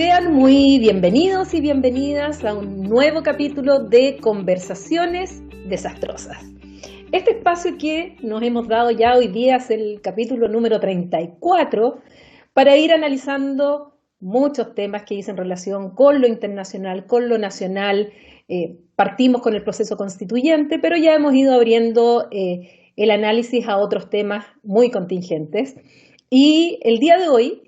Sean muy bienvenidos y bienvenidas a un nuevo capítulo de Conversaciones Desastrosas. Este espacio que nos hemos dado ya hoy día es el capítulo número 34 para ir analizando muchos temas que dicen relación con lo internacional, con lo nacional. Partimos con el proceso constituyente, pero ya hemos ido abriendo el análisis a otros temas muy contingentes. Y el día de hoy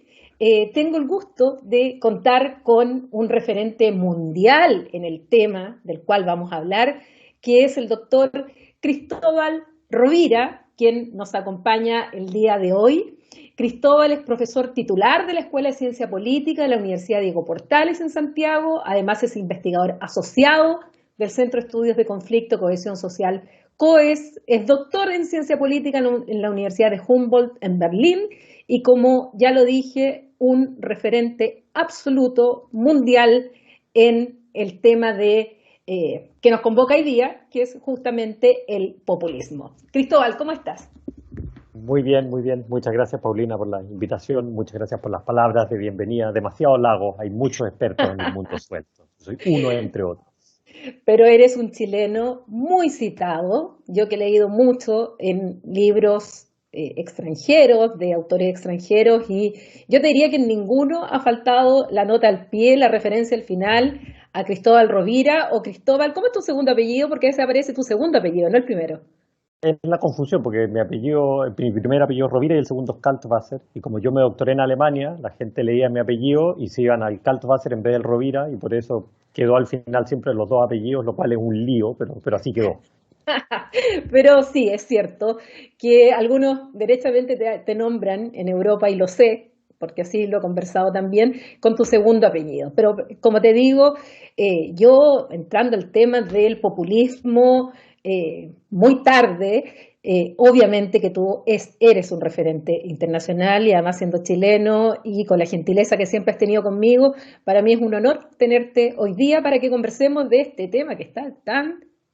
tengo el gusto de contar con un referente mundial en el tema del cual vamos a hablar, que es el doctor Cristóbal Rovira, quien nos acompaña el día de hoy. Cristóbal es profesor titular de la Escuela de Ciencia Política de la Universidad Diego Portales en Santiago, además es investigador asociado del Centro de Estudios de Conflicto y Cohesión Social COES, es doctor en Ciencia Política en la Universidad de Humboldt en Berlín y, como ya lo dije, un referente absoluto mundial en el tema de que nos convoca hoy día, que es justamente el populismo. Cristóbal, ¿cómo estás? Muy bien, muy bien. Muchas gracias, Paulina, por la invitación. Muchas gracias por las palabras de bienvenida. Demasiado lago, hay muchos expertos en el mundo suelto. Soy uno entre otros. Pero eres un chileno muy citado, yo que he leído mucho en libros extranjeros, de autores extranjeros, y yo te diría que en ninguno ha faltado la nota al pie, la referencia al final a Cristóbal Rovira o Cristóbal. ¿Cómo es tu segundo apellido? Porque ese aparece tu segundo apellido, no el primero. Es la confusión, porque mi primer apellido es Rovira y el segundo es Kaltwasser, y como yo me doctoré en Alemania, la gente leía mi apellido y se iban al Kaltwasser en vez del Rovira, y por eso quedó al final siempre los dos apellidos, lo cual es un lío, pero así quedó. Pero sí, es cierto que algunos derechamente te nombran en Europa, y lo sé, porque así lo he conversado también, con tu segundo apellido. Pero como te digo, yo entrando al tema del populismo muy tarde, obviamente que tú eres un referente internacional y además siendo chileno y con la gentileza que siempre has tenido conmigo, para mí es un honor tenerte hoy día para que conversemos de este tema que está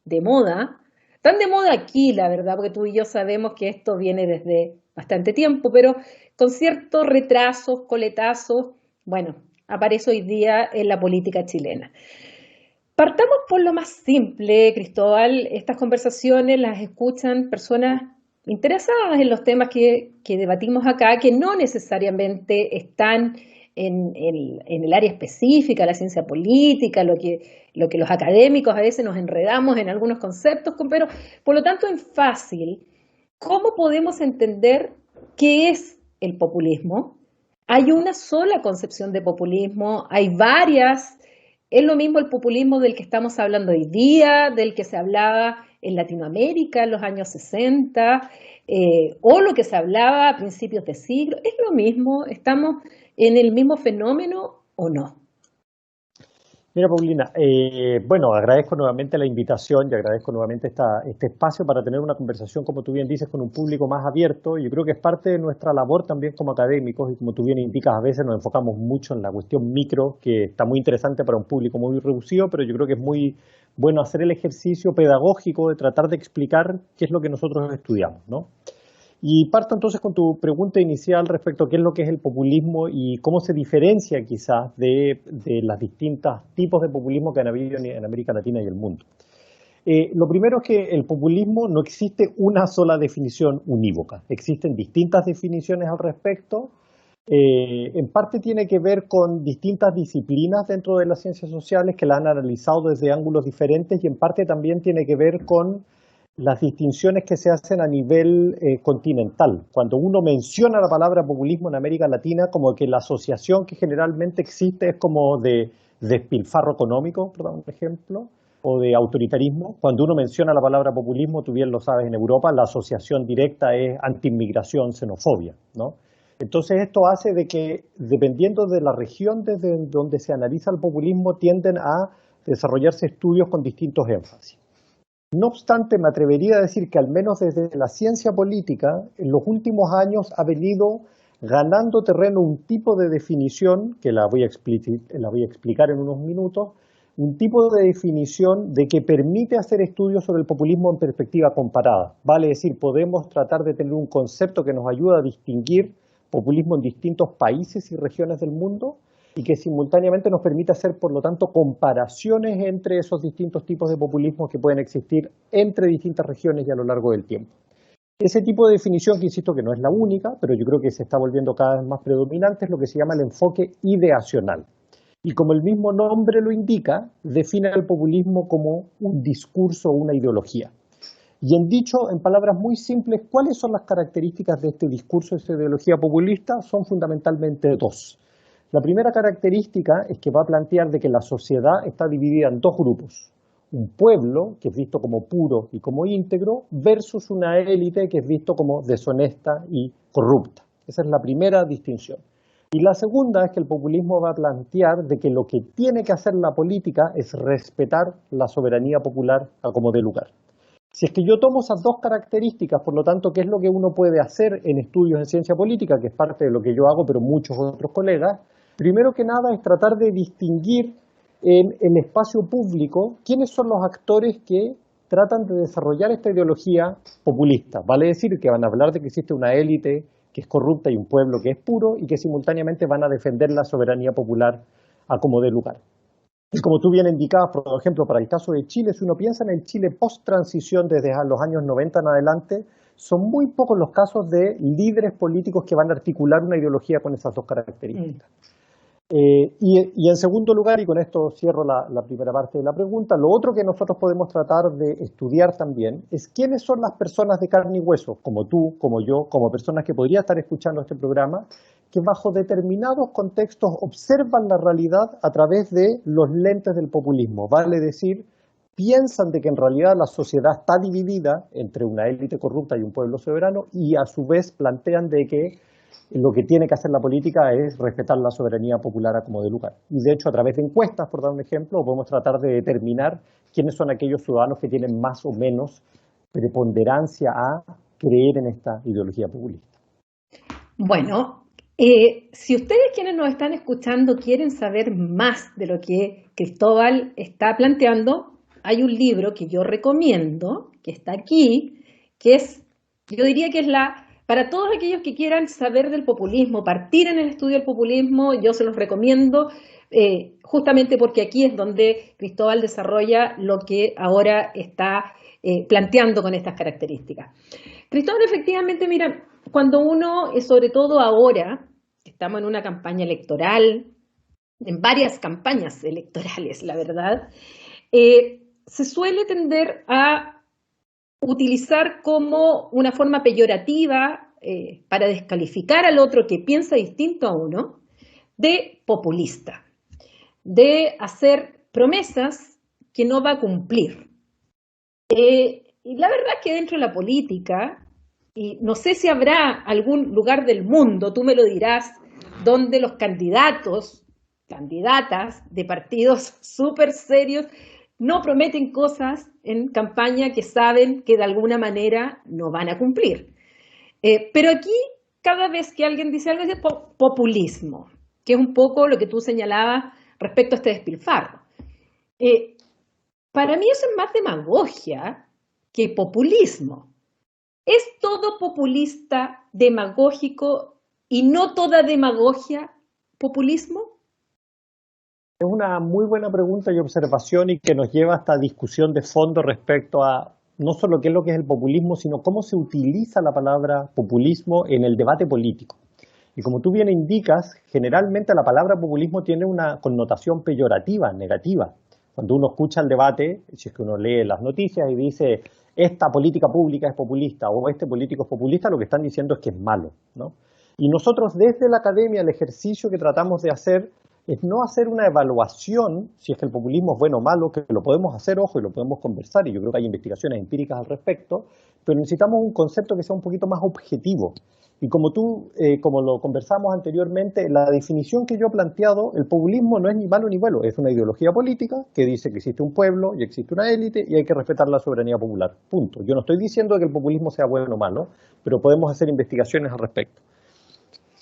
de moda, tan de moda aquí, la verdad, porque tú y yo sabemos que esto viene desde bastante tiempo, pero con ciertos retrasos, coletazos, bueno, aparece hoy día en la política chilena. Partamos por lo más simple, Cristóbal. Estas conversaciones las escuchan personas interesadas en los temas que debatimos acá, que no necesariamente están en el área específica, la ciencia política, lo que los académicos a veces nos enredamos en algunos conceptos, pero por lo tanto es fácil. ¿Cómo podemos entender qué es el populismo? Hay una sola concepción de populismo, hay varias. Es lo mismo el populismo del que estamos hablando hoy día, del que se hablaba en Latinoamérica en los años 60, o lo que se hablaba a principios de siglo. ¿Es lo mismo? ¿Estamos en el mismo fenómeno o no? Mira, Paulina, bueno, agradezco nuevamente la invitación y agradezco nuevamente este espacio para tener una conversación, como tú bien dices, con un público más abierto. Yo creo que es parte de nuestra labor también como académicos y como tú bien indicas, a veces nos enfocamos mucho en la cuestión micro, que está muy interesante para un público muy reducido, pero yo creo que es muy bueno hacer el ejercicio pedagógico de tratar de explicar qué es lo que nosotros estudiamos, ¿no? Y parto entonces con tu pregunta inicial respecto a qué es lo que es el populismo y cómo se diferencia quizás de los distintos tipos de populismo que han habido en América Latina y el mundo. Lo primero es que el populismo no existe una sola definición unívoca, existen distintas definiciones al respecto. En parte tiene que ver con distintas disciplinas dentro de las ciencias sociales que la han analizado desde ángulos diferentes y en parte también tiene que ver con las distinciones que se hacen a nivel continental. Cuando uno menciona la palabra populismo en América Latina, como que la asociación que generalmente existe es como de despilfarro económico, por dar un ejemplo, o de autoritarismo. Cuando uno menciona la palabra populismo, tú bien lo sabes, en Europa, la asociación directa es anti-inmigración, xenofobia, ¿no? Entonces esto hace de que, dependiendo de la región desde donde se analiza el populismo, tienden a desarrollarse estudios con distintos énfasis. No obstante, me atrevería a decir que al menos desde la ciencia política, en los últimos años ha venido ganando terreno un tipo de definición, que la voy a explicar en unos minutos, un tipo de definición de que permite hacer estudios sobre el populismo en perspectiva comparada. Vale decir, podemos tratar de tener un concepto que nos ayuda a distinguir populismo en distintos países y regiones del mundo y que simultáneamente nos permite hacer, por lo tanto, comparaciones entre esos distintos tipos de populismo que pueden existir entre distintas regiones y a lo largo del tiempo. Ese tipo de definición, que insisto que no es la única, pero yo creo que se está volviendo cada vez más predominante, es lo que se llama el enfoque ideacional. Y como el mismo nombre lo indica, define al populismo como un discurso o una ideología. Y en palabras muy simples, ¿cuáles son las características de este discurso, de esta ideología populista? Son fundamentalmente dos. La primera característica es que va a plantear de que la sociedad está dividida en dos grupos. Un pueblo, que es visto como puro y como íntegro, versus una élite que es visto como deshonesta y corrupta. Esa es la primera distinción. Y la segunda es que el populismo va a plantear de que lo que tiene que hacer la política es respetar la soberanía popular a como dé lugar. Si es que yo tomo esas dos características, por lo tanto, ¿qué es lo que uno puede hacer en estudios de ciencia política? Que es parte de lo que yo hago, pero muchos otros colegas. Primero que nada es tratar de distinguir en el espacio público quiénes son los actores que tratan de desarrollar esta ideología populista. Vale decir que van a hablar de que existe una élite que es corrupta y un pueblo que es puro y que simultáneamente van a defender la soberanía popular a como dé lugar. Y como tú bien indicabas, por ejemplo, para el caso de Chile, si uno piensa en el Chile post-transición desde los años 90 en adelante, son muy pocos los casos de líderes políticos que van a articular una ideología con esas dos características. Y en segundo lugar, y con esto cierro la primera parte de la pregunta, lo otro que nosotros podemos tratar de estudiar también es quiénes son las personas de carne y hueso, como tú, como yo, como personas que podrían estar escuchando este programa, que bajo determinados contextos observan la realidad a través de los lentes del populismo. Vale decir, piensan de que en realidad la sociedad está dividida entre una élite corrupta y un pueblo soberano y a su vez plantean de que lo que tiene que hacer la política es respetar la soberanía popular a como dé lugar. Y de hecho, a través de encuestas, por dar un ejemplo, podemos tratar de determinar quiénes son aquellos ciudadanos que tienen más o menos preponderancia a creer en esta ideología populista. Bueno, si ustedes quienes nos están escuchando quieren saber más de lo que Cristóbal está planteando, hay un libro que yo recomiendo, que está aquí, que es, yo diría que es para todos aquellos que quieran saber del populismo, partir en el estudio del populismo, yo se los recomiendo, justamente porque aquí es donde Cristóbal desarrolla lo que ahora está planteando con estas características. Cristóbal, efectivamente, mira, cuando uno, sobre todo ahora, estamos en una campaña electoral, en varias campañas electorales, la verdad, se suele tender a utilizar como una forma peyorativa para descalificar al otro que piensa distinto a uno, de populista, de hacer promesas que no va a cumplir. Y la verdad es que dentro de la política, y no sé si habrá algún lugar del mundo, tú me lo dirás, donde los candidatas de partidos súper serios no prometen cosas en campaña que saben que de alguna manera no van a cumplir. Pero aquí, cada vez que alguien dice algo, es populismo, que es un poco lo que tú señalabas respecto a este despilfarro. Para mí eso es más demagogia que populismo. ¿Es todo populista demagógico y no toda demagogia populismo? Es una muy buena pregunta y observación y que nos lleva a esta discusión de fondo respecto a no solo qué es lo que es el populismo, sino cómo se utiliza la palabra populismo en el debate político. Y como tú bien indicas, generalmente la palabra populismo tiene una connotación peyorativa, negativa. Cuando uno escucha el debate, si es que uno lee las noticias y dice esta política pública es populista o este político es populista, lo que están diciendo es que es malo, ¿no? Y nosotros desde la academia, el ejercicio que tratamos de hacer es no hacer una evaluación si es que el populismo es bueno o malo, que lo podemos hacer, ojo, y lo podemos conversar, y yo creo que hay investigaciones empíricas al respecto, pero necesitamos un concepto que sea un poquito más objetivo. Y como lo conversamos anteriormente, la definición que yo he planteado, el populismo no es ni malo ni bueno, es una ideología política que dice que existe un pueblo y existe una élite y hay que respetar la soberanía popular, punto. Yo no estoy diciendo que el populismo sea bueno o malo, pero podemos hacer investigaciones al respecto.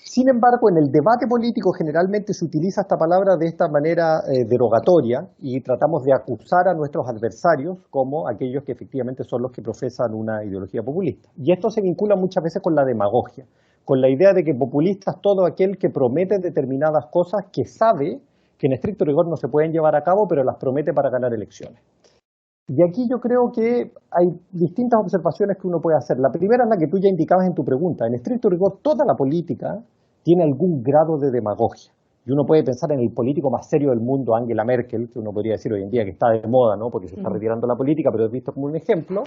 Sin embargo, en el debate político generalmente se utiliza esta palabra de esta manera derogatoria y tratamos de acusar a nuestros adversarios como aquellos que efectivamente son los que profesan una ideología populista. Y esto se vincula muchas veces con la demagogia, con la idea de que populista es todo aquel que promete determinadas cosas que sabe que en estricto rigor no se pueden llevar a cabo, pero las promete para ganar elecciones. Y aquí yo creo que hay distintas observaciones que uno puede hacer. La primera es la que tú ya indicabas en tu pregunta. En estricto rigor, toda la política tiene algún grado de demagogia. Y uno puede pensar en el político más serio del mundo, Angela Merkel, que uno podría decir hoy en día que está de moda, ¿no? Porque se está retirando la política, pero es visto como un ejemplo.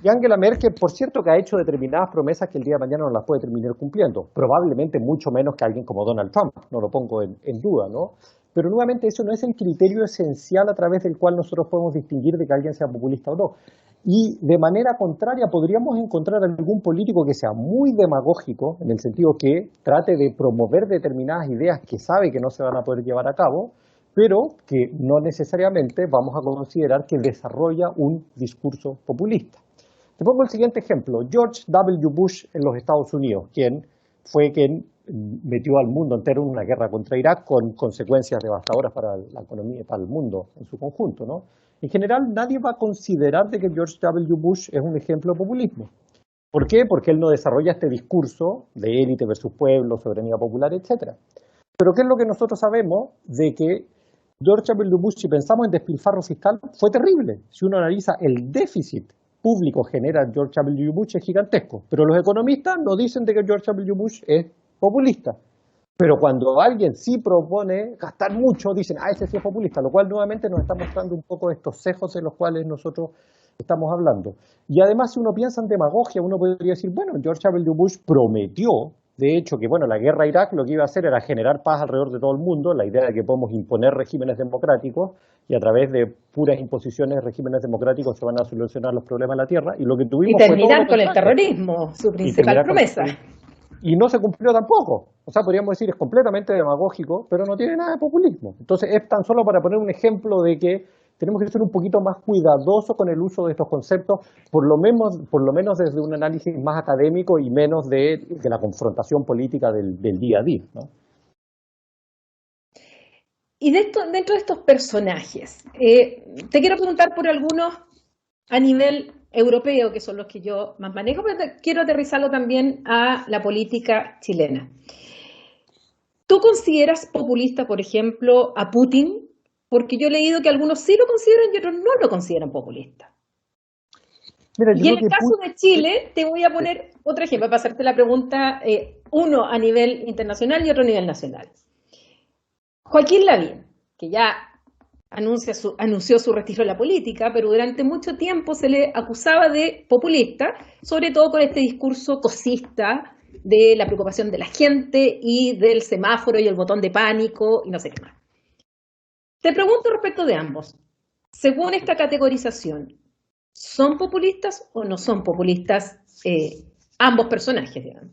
Y Angela Merkel, por cierto, que ha hecho determinadas promesas que el día de mañana no las puede terminar cumpliendo. Probablemente mucho menos que alguien como Donald Trump, no lo pongo en duda, ¿no? Pero nuevamente eso no es el criterio esencial a través del cual nosotros podemos distinguir de que alguien sea populista o no. Y de manera contraria podríamos encontrar algún político que sea muy demagógico, en el sentido que trate de promover determinadas ideas que sabe que no se van a poder llevar a cabo, pero que no necesariamente vamos a considerar que desarrolla un discurso populista. Te pongo el siguiente ejemplo. George W. Bush en los Estados Unidos, quien metió al mundo entero en una guerra contra Irak con consecuencias devastadoras para la economía y para el mundo en su conjunto, ¿no? En general, nadie va a considerar de que George W. Bush es un ejemplo de populismo. ¿Por qué? Porque él no desarrolla este discurso de élite versus pueblo, soberanía popular, etc. Pero ¿qué es lo que nosotros sabemos? De que George W. Bush, si pensamos en despilfarro fiscal, fue terrible. Si uno analiza el déficit público genera George W. Bush es gigantesco. Pero los economistas no dicen de que George W. Bush es populista. Pero cuando alguien sí propone gastar mucho, dicen, ese sí es populista, lo cual nuevamente nos está mostrando un poco estos sesgos de los cuales nosotros estamos hablando. Y además, si uno piensa en demagogia, uno podría decir, bueno, George W. Bush prometió, de hecho, que bueno, la guerra a Irak lo que iba a hacer era generar paz alrededor de todo el mundo, la idea de que podemos imponer regímenes democráticos y a través de puras imposiciones de regímenes democráticos se van a solucionar los problemas de la Tierra. Y lo que Y tuvimos fue todo terminar lo con el contrario. terrorismo, su principal promesa. Y no se cumplió tampoco. O sea, podríamos decir, es completamente demagógico, pero no tiene nada de populismo. Entonces, es tan solo para poner un ejemplo de que tenemos que ser un poquito más cuidadosos con el uso de estos conceptos, por lo menos desde un análisis más académico y menos de la confrontación política del día a día, ¿no? Y dentro de estos personajes, te quiero preguntar por algunos a nivel europeo, que son los que yo más manejo, pero quiero aterrizarlo también a la política chilena. ¿Tú consideras populista, por ejemplo, a Putin? Porque yo he leído que algunos sí lo consideran y otros no lo consideran populista. Mira, Y en el caso de Chile, te voy a poner otro ejemplo para hacerte la pregunta, uno a nivel internacional y otro a nivel nacional. Joaquín Lavín, que ya anunció su retiro de la política, pero durante mucho tiempo se le acusaba de populista, sobre todo con este discurso cosista de la preocupación de la gente y del semáforo y el botón de pánico y no sé qué más. Te pregunto respecto de ambos. Según esta categorización, ¿son populistas o no son populistas ambos personajes, digamos?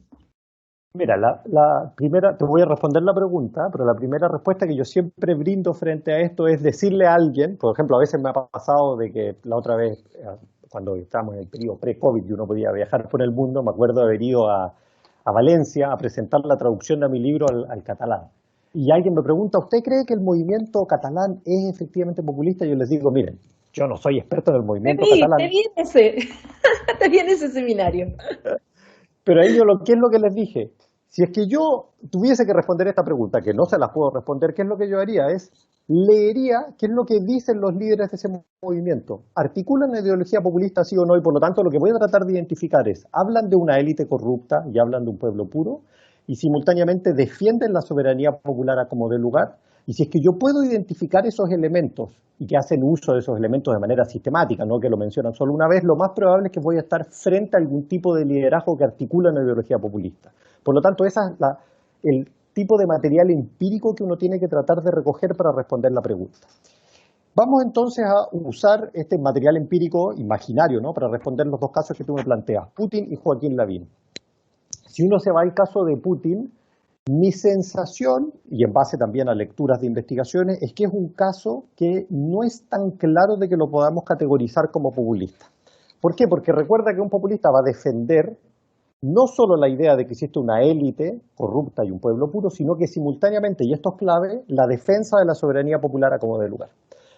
Mira, la primera, te voy a responder la pregunta, pero la primera respuesta que yo siempre brindo frente a esto es decirle a alguien, por ejemplo, a veces me ha pasado de que la otra vez, cuando estábamos en el periodo pre-COVID y uno podía viajar por el mundo, me acuerdo de haber ido a Valencia a presentar la traducción de mi libro al catalán. Y alguien me pregunta, ¿usted cree que el movimiento catalán es efectivamente populista? Y yo les digo, miren, yo no soy experto en el movimiento catalán. Te viene ese seminario. Pero ahí yo ¿qué es lo que les dije? Si es que yo tuviese que responder esta pregunta, que no se las puedo responder, ¿qué es lo que yo haría? Leería qué es lo que dicen los líderes de ese movimiento. ¿Articulan la ideología populista sí o no? Y por lo tanto lo que voy a tratar de identificar es, ¿hablan de una élite corrupta y hablan de un pueblo puro? Y simultáneamente defienden la soberanía popular a como dé lugar. Y si es que yo puedo identificar esos elementos y que hacen uso de esos elementos de manera sistemática, no que lo mencionan solo una vez, lo más probable es que voy a estar frente a algún tipo de liderazgo que articula una ideología populista. Por lo tanto, ese es el tipo de material empírico que uno tiene que tratar de recoger para responder la pregunta. Vamos entonces a usar este material empírico imaginario, ¿no?, para responder los dos casos que tú me planteas, Putin y Joaquín Lavín. Si uno se va al caso de Putin, mi sensación, y en base también a lecturas de investigaciones, es que es un caso que no es tan claro de que lo podamos categorizar como populista. ¿Por qué? Porque recuerda que un populista va a defender no solo la idea de que existe una élite corrupta y un pueblo puro, sino que simultáneamente, y esto es clave, la defensa de la soberanía popular a como dé lugar.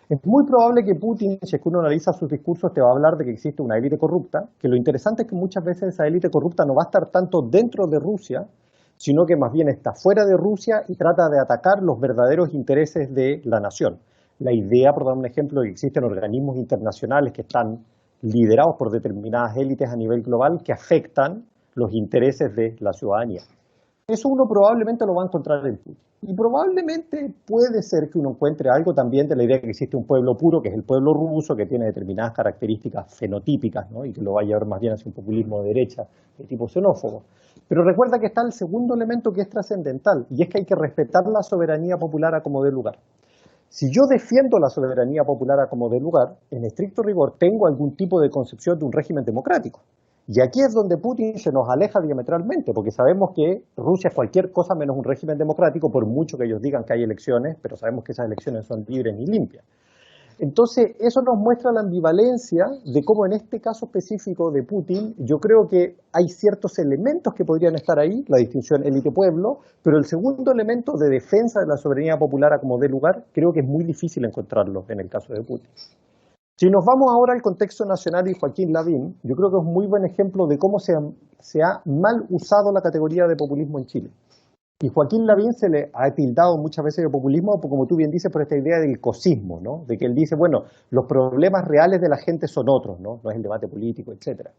Es muy probable que Putin, si es que uno analiza sus discursos, te va a hablar de que existe una élite corrupta, que lo interesante es que muchas veces esa élite corrupta no va a estar tanto dentro de Rusia, sino que más bien está fuera de Rusia y trata de atacar los verdaderos intereses de la nación. La idea, por dar un ejemplo, de que existen organismos internacionales que están liderados por determinadas élites a nivel global que afectan los intereses de la ciudadanía. Eso uno probablemente lo va a encontrar en Putin. Y probablemente puede ser que uno encuentre algo también de la idea de que existe un pueblo puro, que es el pueblo ruso, que tiene determinadas características fenotípicas, ¿no? Y que lo va a llevar más bien hacia un populismo de derecha de tipo xenófobo. Pero recuerda que está el segundo elemento que es trascendental, y es que hay que respetar la soberanía popular a como dé lugar. Si yo defiendo la soberanía popular a como dé lugar, en estricto rigor tengo algún tipo de concepción de un régimen democrático. Y aquí es donde Putin se nos aleja diametralmente, porque sabemos que Rusia es cualquier cosa menos un régimen democrático, por mucho que ellos digan que hay elecciones, pero sabemos que esas elecciones son libres y limpias. Entonces, eso nos muestra la ambivalencia de cómo en este caso específico de Putin, yo creo que hay ciertos elementos que podrían estar ahí, la distinción élite-pueblo, pero el segundo elemento de defensa de la soberanía popular a como dé lugar, creo que es muy difícil encontrarlo en el caso de Putin. Si nos vamos ahora al contexto nacional y Joaquín Lavín, yo creo que es un muy buen ejemplo de cómo se ha mal usado la categoría de populismo en Chile. Y Joaquín Lavín se le ha tildado muchas veces de populismo, como tú bien dices, por esta idea del cosismo, ¿no? De que él dice, bueno, los problemas reales de la gente son otros, ¿no? No es el debate político, etcétera.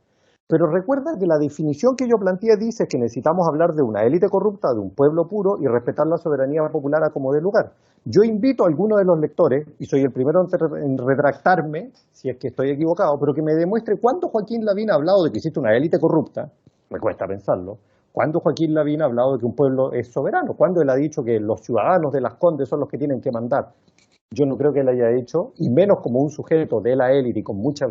Pero recuerda que la definición que yo planteé dice que necesitamos hablar de una élite corrupta, de un pueblo puro y respetar la soberanía popular a como dé lugar. Yo invito a algunos de los lectores, y soy el primero en retractarme, si es que estoy equivocado, pero que me demuestre cuándo Joaquín Lavín ha hablado de que existe una élite corrupta, me cuesta pensarlo, cuándo Joaquín Lavín ha hablado de que un pueblo es soberano, cuándo él ha dicho que los ciudadanos de Las Condes son los que tienen que mandar. Yo no creo que él haya hecho, y menos como un sujeto de la élite y con mucha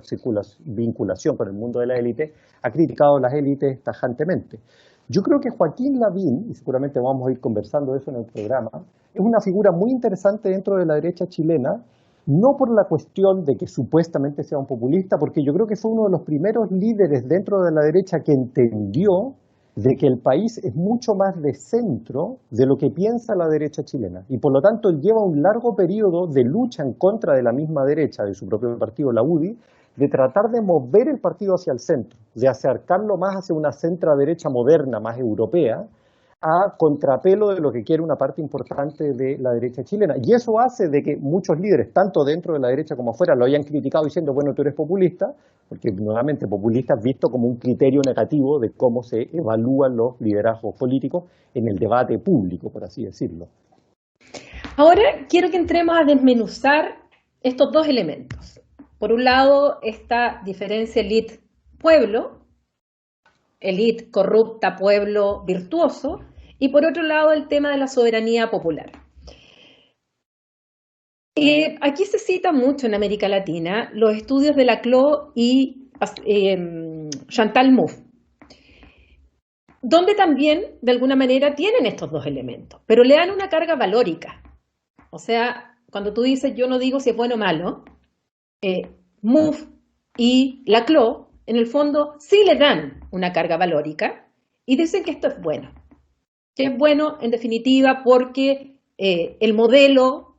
vinculación con el mundo de la élite, ha criticado a las élites tajantemente. Yo creo que Joaquín Lavín, y seguramente vamos a ir conversando de eso en el programa, es una figura muy interesante dentro de la derecha chilena, no por la cuestión de que supuestamente sea un populista, porque yo creo que fue uno de los primeros líderes dentro de la derecha que entendió de que el país es mucho más de centro de lo que piensa la derecha chilena. Y por lo tanto él lleva un largo periodo de lucha en contra de la misma derecha, de su propio partido, la UDI, de tratar de mover el partido hacia el centro, de acercarlo más hacia una centro-derecha moderna, más europea, a contrapelo de lo que quiere una parte importante de la derecha chilena. Y eso hace de que muchos líderes, tanto dentro de la derecha como afuera, lo hayan criticado diciendo, bueno, tú eres populista, porque nuevamente populista es visto como un criterio negativo de cómo se evalúan los liderazgos políticos en el debate público, por así decirlo. Ahora quiero que entremos a desmenuzar estos dos elementos. Por un lado, esta diferencia élite-pueblo, élite corrupta, pueblo virtuoso, y por otro lado el tema de la soberanía popular. Aquí se cita mucho en América Latina los estudios de Laclau y Chantal Mouffe, donde también de alguna manera tienen estos dos elementos, pero le dan una carga valórica. O sea, cuando tú dices yo no digo si es bueno o malo, Mouffe y Laclau en el fondo sí le dan una carga valórica y dicen que esto es bueno. Que es bueno en definitiva porque el modelo,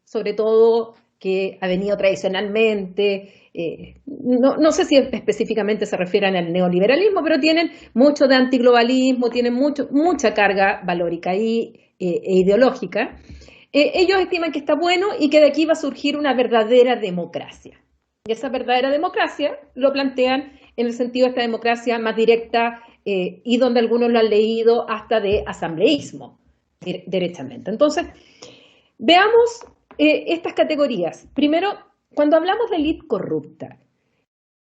sobre todo que ha venido tradicionalmente, no sé si específicamente se refieren al neoliberalismo, pero tienen mucho de antiglobalismo, tienen mucha carga valórica e ideológica. Ellos estiman que está bueno y que de aquí va a surgir una verdadera democracia. Y esa verdadera democracia lo plantean en el sentido de esta democracia más directa y donde algunos lo han leído hasta de asambleísmo, derechamente. Entonces, veamos estas categorías. Primero, cuando hablamos de élite corrupta,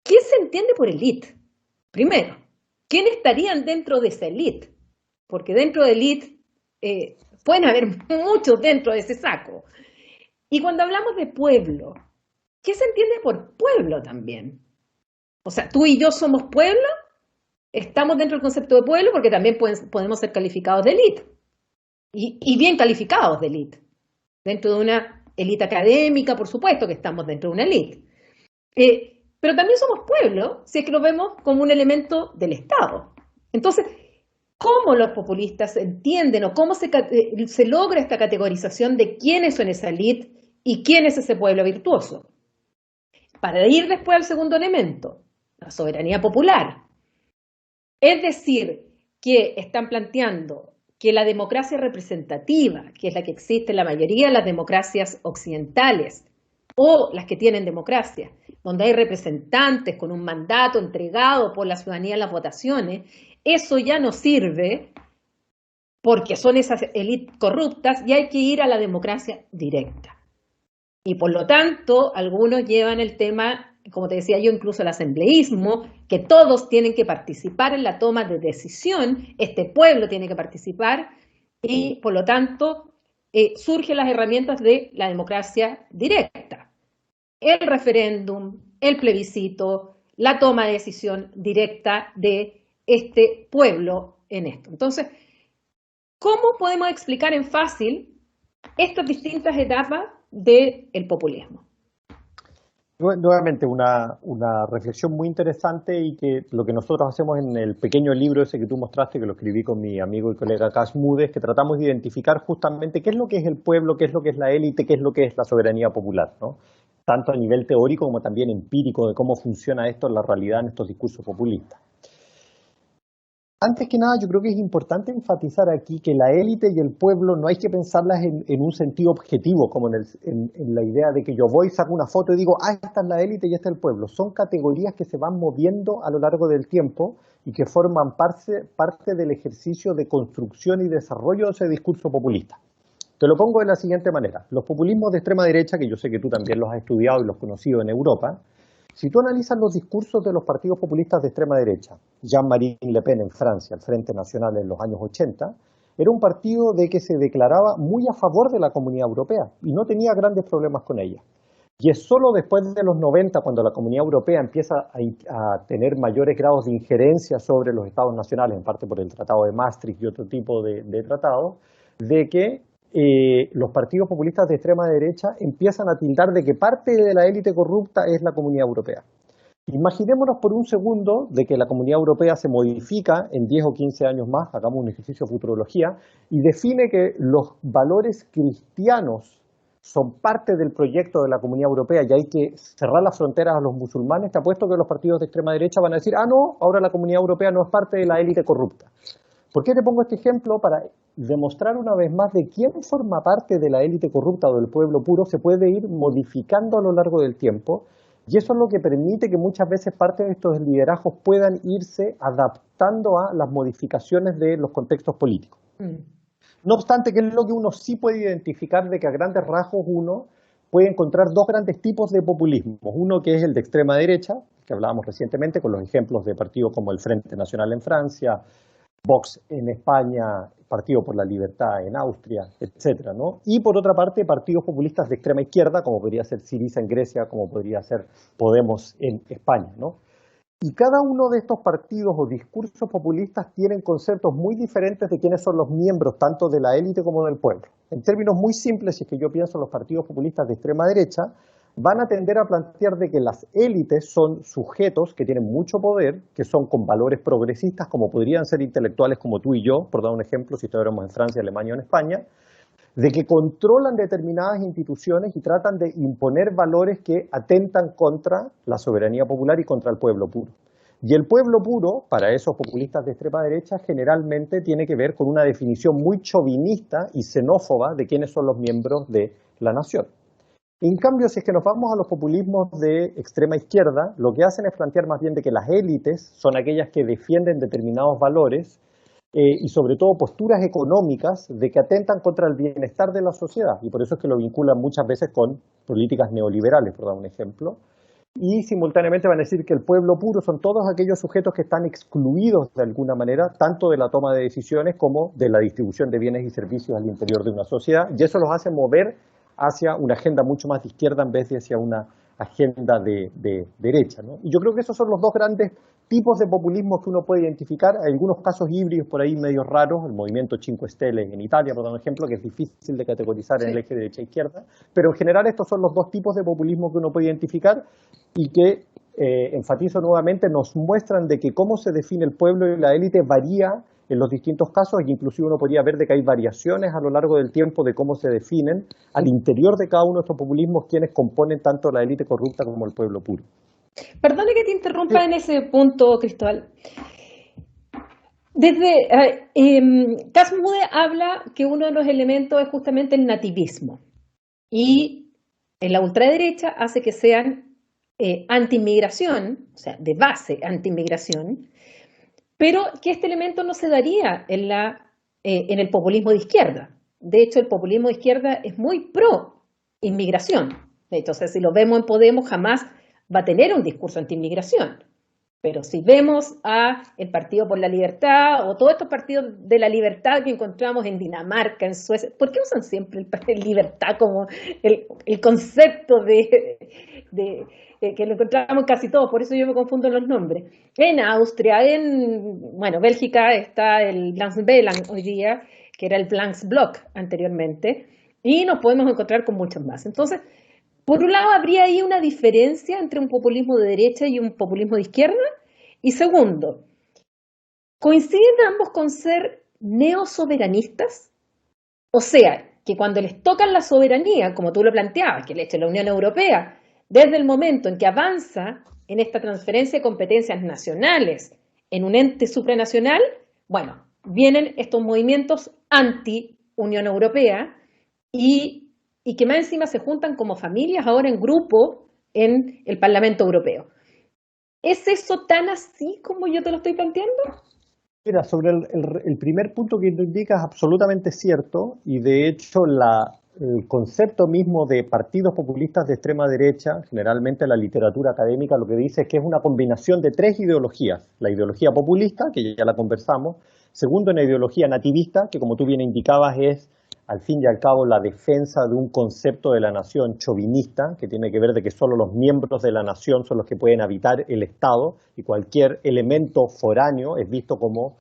¿qué se entiende por élite? Primero, ¿quiénes estarían dentro de esa élite? Porque dentro de élite pueden haber muchos dentro de ese saco. Y cuando hablamos de pueblo, ¿qué se entiende por pueblo también? O sea, tú y yo somos pueblo, estamos dentro del concepto de pueblo porque también podemos ser calificados de élite. Y bien calificados de élite. Dentro de una élite académica, por supuesto que estamos dentro de una élite. Pero también somos pueblo si es que lo vemos como un elemento del Estado. Entonces, ¿cómo los populistas entienden o cómo se logra esta categorización de quiénes son esa élite y quién es ese pueblo virtuoso? Para ir después al segundo elemento, la soberanía popular. Es decir, que están planteando que la democracia representativa, que es la que existe en la mayoría de las democracias occidentales, o las que tienen democracia, donde hay representantes con un mandato entregado por la ciudadanía en las votaciones, eso ya no sirve porque son esas élites corruptas y hay que ir a la democracia directa. Y por lo tanto, algunos llevan el tema, como te decía yo, incluso el asambleísmo, que todos tienen que participar en la toma de decisión, este pueblo tiene que participar y por lo tanto surgen las herramientas de la democracia directa. El referéndum, el plebiscito, la toma de decisión directa de este pueblo en esto. Entonces, ¿cómo podemos explicar en fácil estas distintas etapas del populismo? Nuevamente, una reflexión muy interesante y que lo que nosotros hacemos en el pequeño libro ese que tú mostraste, que lo escribí con mi amigo y colega Cash Mudes, que tratamos de identificar justamente qué es lo que es el pueblo, qué es lo que es la élite, qué es lo que es la soberanía popular, ¿no? Tanto a nivel teórico como también empírico de cómo funciona esto en la realidad en estos discursos populistas. Antes que nada, yo creo que es importante enfatizar aquí que la élite y el pueblo no hay que pensarlas en un sentido objetivo, como en la idea de que yo voy, saco una foto y digo, esta es la élite y este es el pueblo. Son categorías que se van moviendo a lo largo del tiempo y que forman parte del ejercicio de construcción y desarrollo de ese discurso populista. Te lo pongo de la siguiente manera. Los populismos de extrema derecha, que yo sé que tú también los has estudiado y los has conocido en Europa, si tú analizas los discursos de los partidos populistas de extrema derecha, Jean-Marie Le Pen en Francia, el Frente Nacional en los años 80, era un partido de que se declaraba muy a favor de la Comunidad Europea y no tenía grandes problemas con ella. Y es solo después de los 90, cuando la Comunidad Europea empieza a tener mayores grados de injerencia sobre los estados nacionales, en parte por el Tratado de Maastricht y otro tipo de tratados, de que los partidos populistas de extrema derecha empiezan a tildar de que parte de la élite corrupta es la Comunidad Europea. Imaginémonos por un segundo de que la Comunidad Europea se modifica en 10 o 15 años más, hagamos un ejercicio de futurología, y define que los valores cristianos son parte del proyecto de la Comunidad Europea y hay que cerrar las fronteras a los musulmanes. Te apuesto que los partidos de extrema derecha van a decir, no, ahora la Comunidad Europea no es parte de la élite corrupta. ¿Por qué te pongo este ejemplo? Para demostrar una vez más de quién forma parte de la élite corrupta o del pueblo puro se puede ir modificando a lo largo del tiempo, y eso es lo que permite que muchas veces parte de estos liderazgos puedan irse adaptando a las modificaciones de los contextos políticos. No obstante, que es lo que uno sí puede identificar, de que a grandes rasgos uno puede encontrar dos grandes tipos de populismo. Uno que es el de extrema derecha, que hablábamos recientemente con los ejemplos de partidos como el Frente Nacional en Francia, Vox en España, Partido por la Libertad en Austria, etcétera, ¿no? Y por otra parte, partidos populistas de extrema izquierda, como podría ser Syriza en Grecia, como podría ser Podemos en España, ¿no? Y cada uno de estos partidos o discursos populistas tienen conceptos muy diferentes de quiénes son los miembros, tanto de la élite como del pueblo. En términos muy simples, si es que yo pienso en los partidos populistas de extrema derecha, van a tender a plantear de que las élites son sujetos que tienen mucho poder, que son con valores progresistas, como podrían ser intelectuales como tú y yo, por dar un ejemplo, si estuviéramos en Francia, Alemania o en España, de que controlan determinadas instituciones y tratan de imponer valores que atentan contra la soberanía popular y contra el pueblo puro. Y el pueblo puro, para esos populistas de extrema derecha, generalmente tiene que ver con una definición muy chauvinista y xenófoba de quiénes son los miembros de la nación. En cambio, si es que nos vamos a los populismos de extrema izquierda, lo que hacen es plantear más bien de que las élites son aquellas que defienden determinados valores y sobre todo posturas económicas de que atentan contra el bienestar de la sociedad, y por eso es que lo vinculan muchas veces con políticas neoliberales, por dar un ejemplo, y simultáneamente van a decir que el pueblo puro son todos aquellos sujetos que están excluidos de alguna manera, tanto de la toma de decisiones como de la distribución de bienes y servicios al interior de una sociedad, y eso los hace mover hacia una agenda mucho más de izquierda en vez de hacia una agenda de derecha, ¿no? Y yo creo que esos son los dos grandes tipos de populismo que uno puede identificar. Hay algunos casos híbridos por ahí medio raros, el movimiento Cinque Stelle en Italia, por dar un ejemplo, que es difícil de categorizar en el eje derecha-izquierda, pero en general estos son los dos tipos de populismo que uno puede identificar y que enfatizo nuevamente, nos muestran de que cómo se define el pueblo y la élite varía en los distintos casos, e inclusive uno podría ver de que hay variaciones a lo largo del tiempo de cómo se definen al interior de cada uno de estos populismos quienes componen tanto la élite corrupta como el pueblo puro. Perdone que te interrumpa en ese punto, Cristóbal. Casmude habla que uno de los elementos es justamente el nativismo y en la ultraderecha hace que sean anti-inmigración, o sea, de base anti-inmigración, pero que este elemento no se daría en el populismo de izquierda. De hecho, el populismo de izquierda es muy pro-inmigración. De hecho, o sea, si lo vemos en Podemos, jamás va a tener un discurso anti-inmigración. Pero si vemos a el Partido por la Libertad o todos estos partidos de la libertad que encontramos en Dinamarca, en Suecia, ¿por qué usan siempre el libertad como el concepto que lo encontramos en casi todos? Por eso yo me confundo en los nombres. En Austria, bueno, Bélgica está el Vlaams-Belang hoy día, que era el Vlaams-Blok anteriormente, y nos podemos encontrar con muchos más. Entonces, por un lado, ¿habría ahí una diferencia entre un populismo de derecha y un populismo de izquierda? Y segundo, ¿coinciden ambos con ser neosoberanistas? O sea, que cuando les tocan la soberanía, como tú lo planteabas, que le eche la Unión Europea, desde el momento en que avanza en esta transferencia de competencias nacionales en un ente supranacional, bueno, vienen estos movimientos anti-Unión Europea y que más encima se juntan como familias ahora en grupo en el Parlamento Europeo. ¿Es eso tan así como yo te lo estoy planteando? Mira, sobre el primer punto que tú indicas, absolutamente cierto, y de hecho el concepto mismo de partidos populistas de extrema derecha, generalmente la literatura académica lo que dice es que es una combinación de tres ideologías. La ideología populista, que ya la conversamos; segundo, una ideología nativista, que como tú bien indicabas es al fin y al cabo la defensa de un concepto de la nación chauvinista, que tiene que ver de que solo los miembros de la nación son los que pueden habitar el Estado, y cualquier elemento foráneo es visto como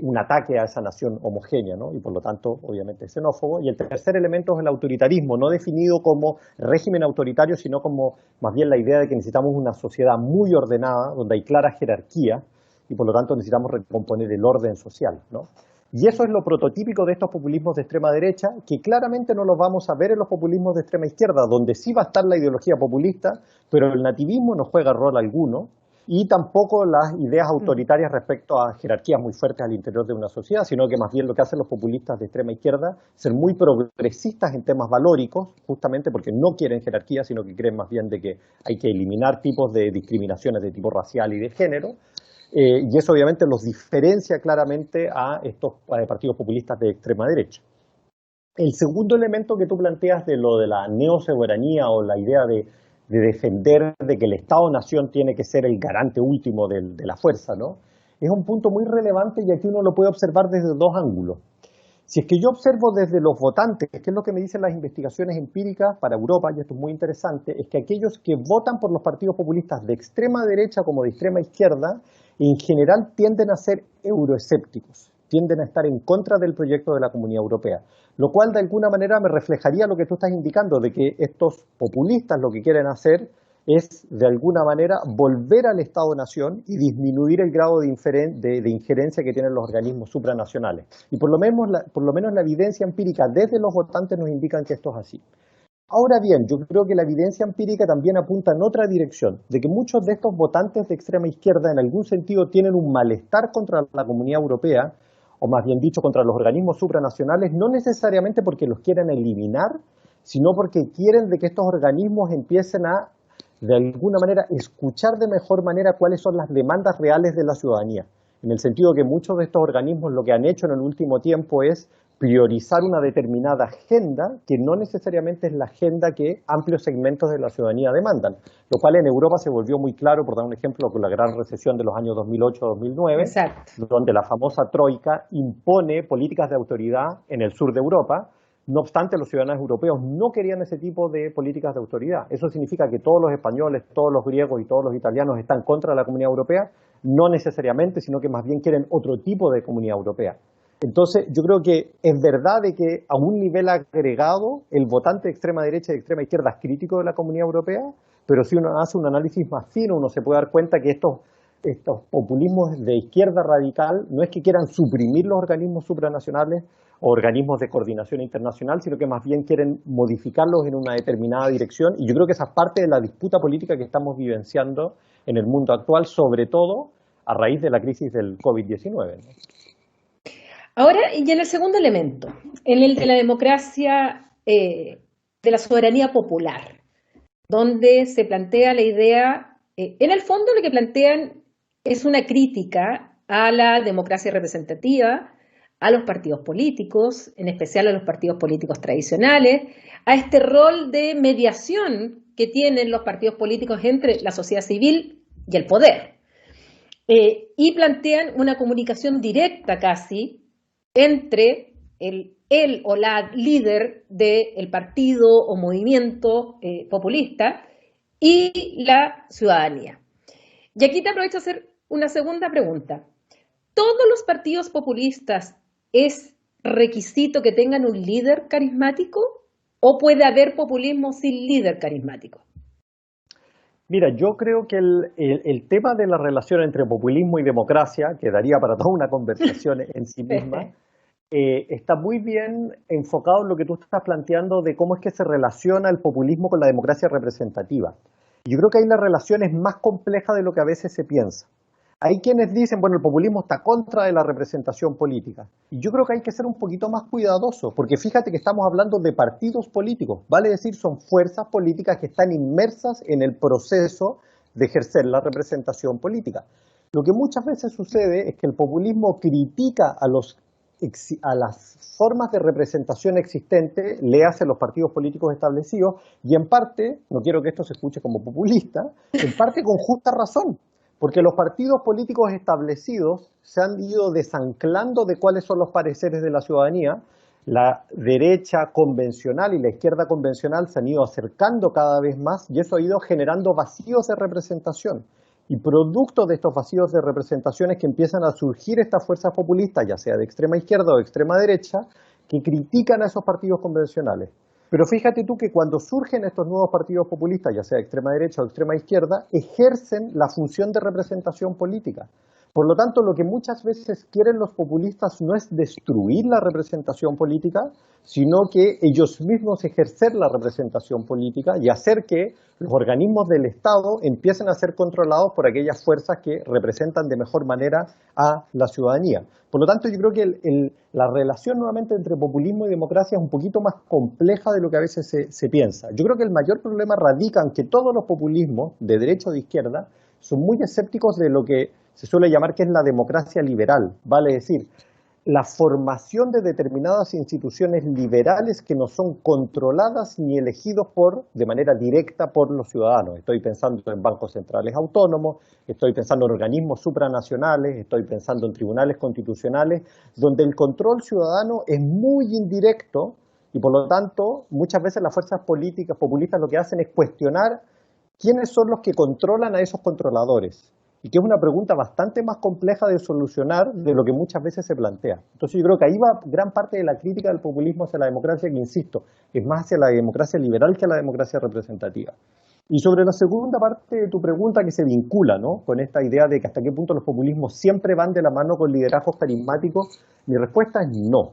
un ataque a esa nación homogénea, ¿no? Y por lo tanto, obviamente, xenófobo. Y el tercer elemento es el autoritarismo, no definido como régimen autoritario, sino como más bien la idea de que necesitamos una sociedad muy ordenada, donde hay clara jerarquía, y por lo tanto necesitamos recomponer el orden social, ¿no? Y eso es lo prototípico de estos populismos de extrema derecha, que claramente no los vamos a ver en los populismos de extrema izquierda, donde sí va a estar la ideología populista, pero el nativismo no juega rol alguno, y tampoco las ideas autoritarias respecto a jerarquías muy fuertes al interior de una sociedad, sino que más bien lo que hacen los populistas de extrema izquierda es ser muy progresistas en temas valóricos, justamente porque no quieren jerarquías, sino que creen más bien de que hay que eliminar tipos de discriminaciones de tipo racial y de género. Y eso obviamente los diferencia claramente a estos partidos populistas de extrema derecha. El segundo elemento que tú planteas de lo de la neosoberanía o la idea de defender de que el Estado-nación tiene que ser el garante último de la fuerza, ¿no? Es un punto muy relevante y aquí uno lo puede observar desde dos ángulos. Si es que yo observo desde los votantes, que es lo que me dicen las investigaciones empíricas para Europa, y esto es muy interesante, es que aquellos que votan por los partidos populistas de extrema derecha como de extrema izquierda, en general tienden a ser euroescépticos, tienden a estar en contra del proyecto de la Comunidad Europea, lo cual de alguna manera me reflejaría lo que tú estás indicando, de que estos populistas lo que quieren hacer es de alguna manera volver al Estado-nación y disminuir el grado de injerencia que tienen los organismos supranacionales. Y por lo menos la evidencia empírica desde los votantes nos indican que esto es así. Ahora bien, yo creo que la evidencia empírica también apunta en otra dirección, de que muchos de estos votantes de extrema izquierda en algún sentido tienen un malestar contra la Comunidad Europea, o más bien dicho, contra los organismos supranacionales, no necesariamente porque los quieran eliminar, sino porque quieren de que estos organismos empiecen a, de alguna manera, escuchar de mejor manera cuáles son las demandas reales de la ciudadanía. En el sentido que muchos de estos organismos lo que han hecho en el último tiempo es priorizar una determinada agenda que no necesariamente es la agenda que amplios segmentos de la ciudadanía demandan, lo cual en Europa se volvió muy claro, por dar un ejemplo, con la gran recesión de los años 2008-2009, donde la famosa troika impone políticas de autoridad en el sur de Europa. No obstante, los ciudadanos europeos no querían ese tipo de políticas de autoridad. Eso significa que todos los españoles, todos los griegos y todos los italianos están contra la Comunidad Europea, no necesariamente, sino que más bien quieren otro tipo de Comunidad Europea. Entonces, yo creo que es verdad de que a un nivel agregado, el votante de extrema derecha y de extrema izquierda es crítico de la Comunidad Europea, pero si uno hace un análisis más fino, uno se puede dar cuenta que estos populismos de izquierda radical no es que quieran suprimir los organismos supranacionales o organismos de coordinación internacional, sino que más bien quieren modificarlos en una determinada dirección, y yo creo que esa es parte de la disputa política que estamos vivenciando en el mundo actual, sobre todo a raíz de la crisis del COVID-19, ¿no? Ahora, y en el segundo elemento, en el de la democracia, de la soberanía popular, donde se plantea la idea, en el fondo lo que plantean es una crítica a la democracia representativa, a los partidos políticos, en especial a los partidos políticos tradicionales, a este rol de mediación que tienen los partidos políticos entre la sociedad civil y el poder. Y plantean una comunicación directa casi entre el o la líder del partido o movimiento populista y la ciudadanía. Y aquí te aprovecho a hacer una segunda pregunta. ¿Todos los partidos populistas es requisito que tengan un líder carismático o puede haber populismo sin líder carismático? Mira, yo creo que el tema de la relación entre populismo y democracia, que daría para toda una conversación en sí misma, está muy bien enfocado en lo que tú estás planteando de cómo es que se relaciona el populismo con la democracia representativa. Yo creo que ahí la relación es más compleja de lo que a veces se piensa. Hay quienes dicen, bueno, el populismo está contra de la representación política. Y yo creo que hay que ser un poquito más cuidadosos, porque fíjate que estamos hablando de partidos políticos, vale decir, son fuerzas políticas que están inmersas en el proceso de ejercer la representación política. Lo que muchas veces sucede es que el populismo critica a las formas de representación existentes, le hace los partidos políticos establecidos, y en parte, no quiero que esto se escuche como populista, en parte con justa razón. Porque los partidos políticos establecidos se han ido desanclando de cuáles son los pareceres de la ciudadanía. La derecha convencional y la izquierda convencional se han ido acercando cada vez más y eso ha ido generando vacíos de representación. Y producto de estos vacíos de representación es que empiezan a surgir estas fuerzas populistas, ya sea de extrema izquierda o de extrema derecha, que critican a esos partidos convencionales. Pero fíjate tú que cuando surgen estos nuevos partidos populistas, ya sea de extrema derecha o de extrema izquierda, ejercen la función de representación política. Por lo tanto, lo que muchas veces quieren los populistas no es destruir la representación política, sino que ellos mismos ejercer la representación política y hacer que los organismos del Estado empiecen a ser controlados por aquellas fuerzas que representan de mejor manera a la ciudadanía. Por lo tanto, yo creo que la relación nuevamente entre populismo y democracia es un poquito más compleja de lo que a veces se piensa. Yo creo que el mayor problema radica en que todos los populismos, de derecha o de izquierda, son muy escépticos de lo que se suele llamar que es la democracia liberal, vale decir, la formación de determinadas instituciones liberales que no son controladas ni elegidos de manera directa por los ciudadanos. Estoy pensando en bancos centrales autónomos, estoy pensando en organismos supranacionales, estoy pensando en tribunales constitucionales, donde el control ciudadano es muy indirecto y por lo tanto muchas veces las fuerzas políticas populistas lo que hacen es cuestionar quiénes son los que controlan a esos controladores. Y que es una pregunta bastante más compleja de solucionar de lo que muchas veces se plantea. Entonces yo creo que ahí va gran parte de la crítica del populismo hacia la democracia, que insisto, es más hacia la democracia liberal que a la democracia representativa. Y sobre la segunda parte de tu pregunta que se vincula, ¿no?, con esta idea de que hasta qué punto los populismos siempre van de la mano con liderazgos carismáticos, mi respuesta es no.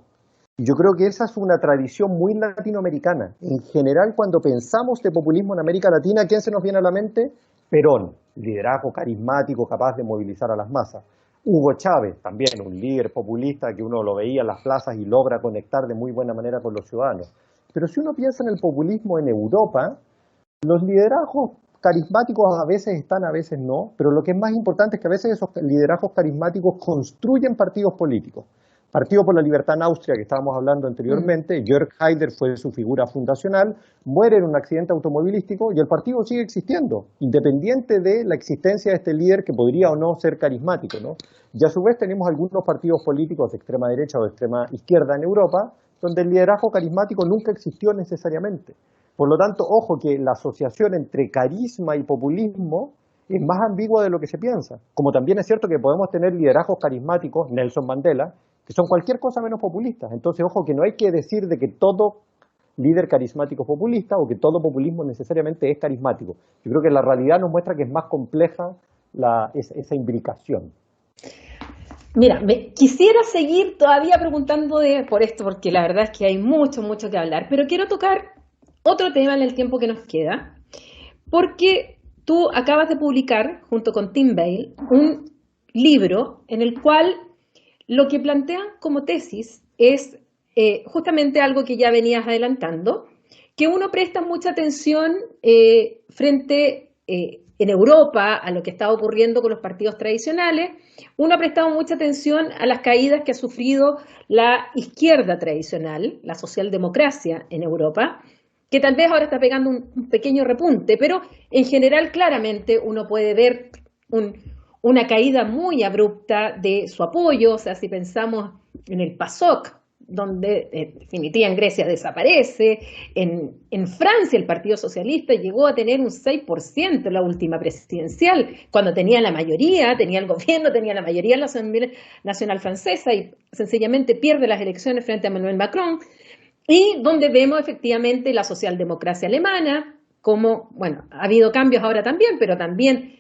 Y yo creo que esa es una tradición muy latinoamericana. En general, cuando pensamos de populismo en América Latina, ¿quién se nos viene a la mente? Perón, liderazgo carismático capaz de movilizar a las masas. Hugo Chávez, también un líder populista que uno lo veía en las plazas y logra conectar de muy buena manera con los ciudadanos. Pero si uno piensa en el populismo en Europa, los liderazgos carismáticos a veces están, a veces no, pero lo que es más importante es que a veces esos liderazgos carismáticos construyen partidos políticos. Partido por la Libertad en Austria, que estábamos hablando anteriormente, Jörg Haider fue su figura fundacional, muere en un accidente automovilístico y el partido sigue existiendo, independiente de la existencia de este líder que podría o no ser carismático, ¿no? Y a su vez tenemos algunos partidos políticos de extrema derecha o de extrema izquierda en Europa, donde el liderazgo carismático nunca existió necesariamente. Por lo tanto, ojo que la asociación entre carisma y populismo es más ambigua de lo que se piensa. Como también es cierto que podemos tener liderazgos carismáticos, Nelson Mandela, que son cualquier cosa menos populistas. Entonces, ojo, que no hay que decir de que todo líder carismático populista o que todo populismo necesariamente es carismático. Yo creo que la realidad nos muestra que es más compleja esa imbricación. Mira, quisiera seguir todavía preguntando por esto, porque la verdad es que hay mucho, mucho que hablar, pero quiero tocar otro tema en el tiempo que nos queda, porque tú acabas de publicar, junto con Tim Bale, un libro en el cual lo que plantean como tesis es justamente algo que ya venías adelantando, que uno presta mucha atención frente en Europa a lo que está ocurriendo con los partidos tradicionales. Uno ha prestado mucha atención a las caídas que ha sufrido la izquierda tradicional, la socialdemocracia en Europa, que tal vez ahora está pegando un pequeño repunte, pero en general claramente uno puede ver una caída muy abrupta de su apoyo. O sea, si pensamos en el PASOK, donde en definitiva en Grecia desaparece, en Francia el Partido Socialista llegó a tener un 6% en la última presidencial, cuando tenía la mayoría, tenía el gobierno, tenía la mayoría en la Asamblea Nacional Francesa y sencillamente pierde las elecciones frente a Emmanuel Macron, y donde vemos efectivamente la socialdemocracia alemana, como, bueno, ha habido cambios ahora también, pero también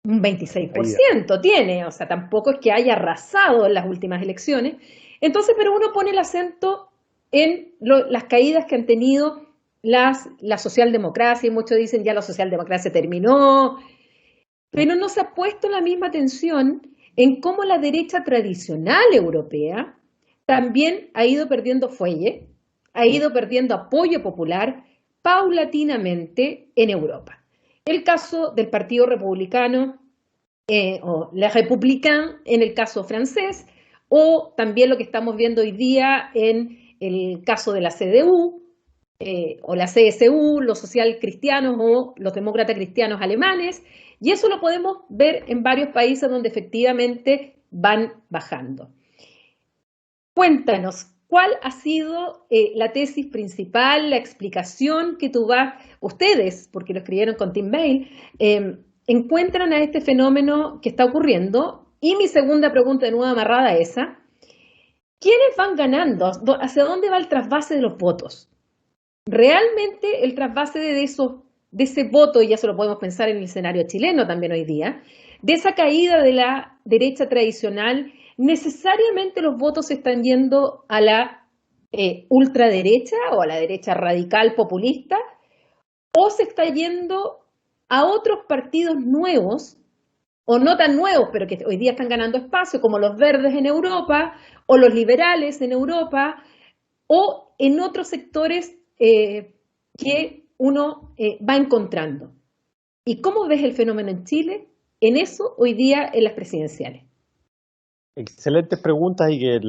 un 26% tiene, o sea, tampoco es que haya arrasado en las últimas elecciones. Entonces, pero uno pone el acento en las caídas que han tenido la socialdemocracia, y muchos dicen ya la socialdemocracia terminó, pero no se ha puesto la misma atención en cómo la derecha tradicional europea también ha ido perdiendo fuelle, ha ido perdiendo apoyo popular paulatinamente en Europa. El caso del Partido Republicano o Les Républicains en el caso francés, o también lo que estamos viendo hoy día en el caso de la CDU o la CSU, los socialcristianos o los demócratas cristianos alemanes, y eso lo podemos ver en varios países donde efectivamente van bajando. Cuéntanos, ¿cuál ha sido la tesis principal, la explicación que ustedes, porque lo escribieron con Tim Bale, encuentran a este fenómeno que está ocurriendo? Y mi segunda pregunta, de nuevo amarrada a esa, ¿quiénes van ganando? ¿Hacia dónde va el trasvase de los votos? ¿Realmente el trasvase de ese voto, y ya se lo podemos pensar en el escenario chileno también hoy día, de esa caída de la derecha tradicional, necesariamente los votos se están yendo a la ultraderecha o a la derecha radical populista, o se está yendo a otros partidos nuevos, o no tan nuevos, pero que hoy día están ganando espacio, como los verdes en Europa, o los liberales en Europa, o en otros sectores que uno va encontrando? ¿Y cómo ves el fenómeno en Chile en eso hoy día en las presidenciales? Excelentes preguntas y que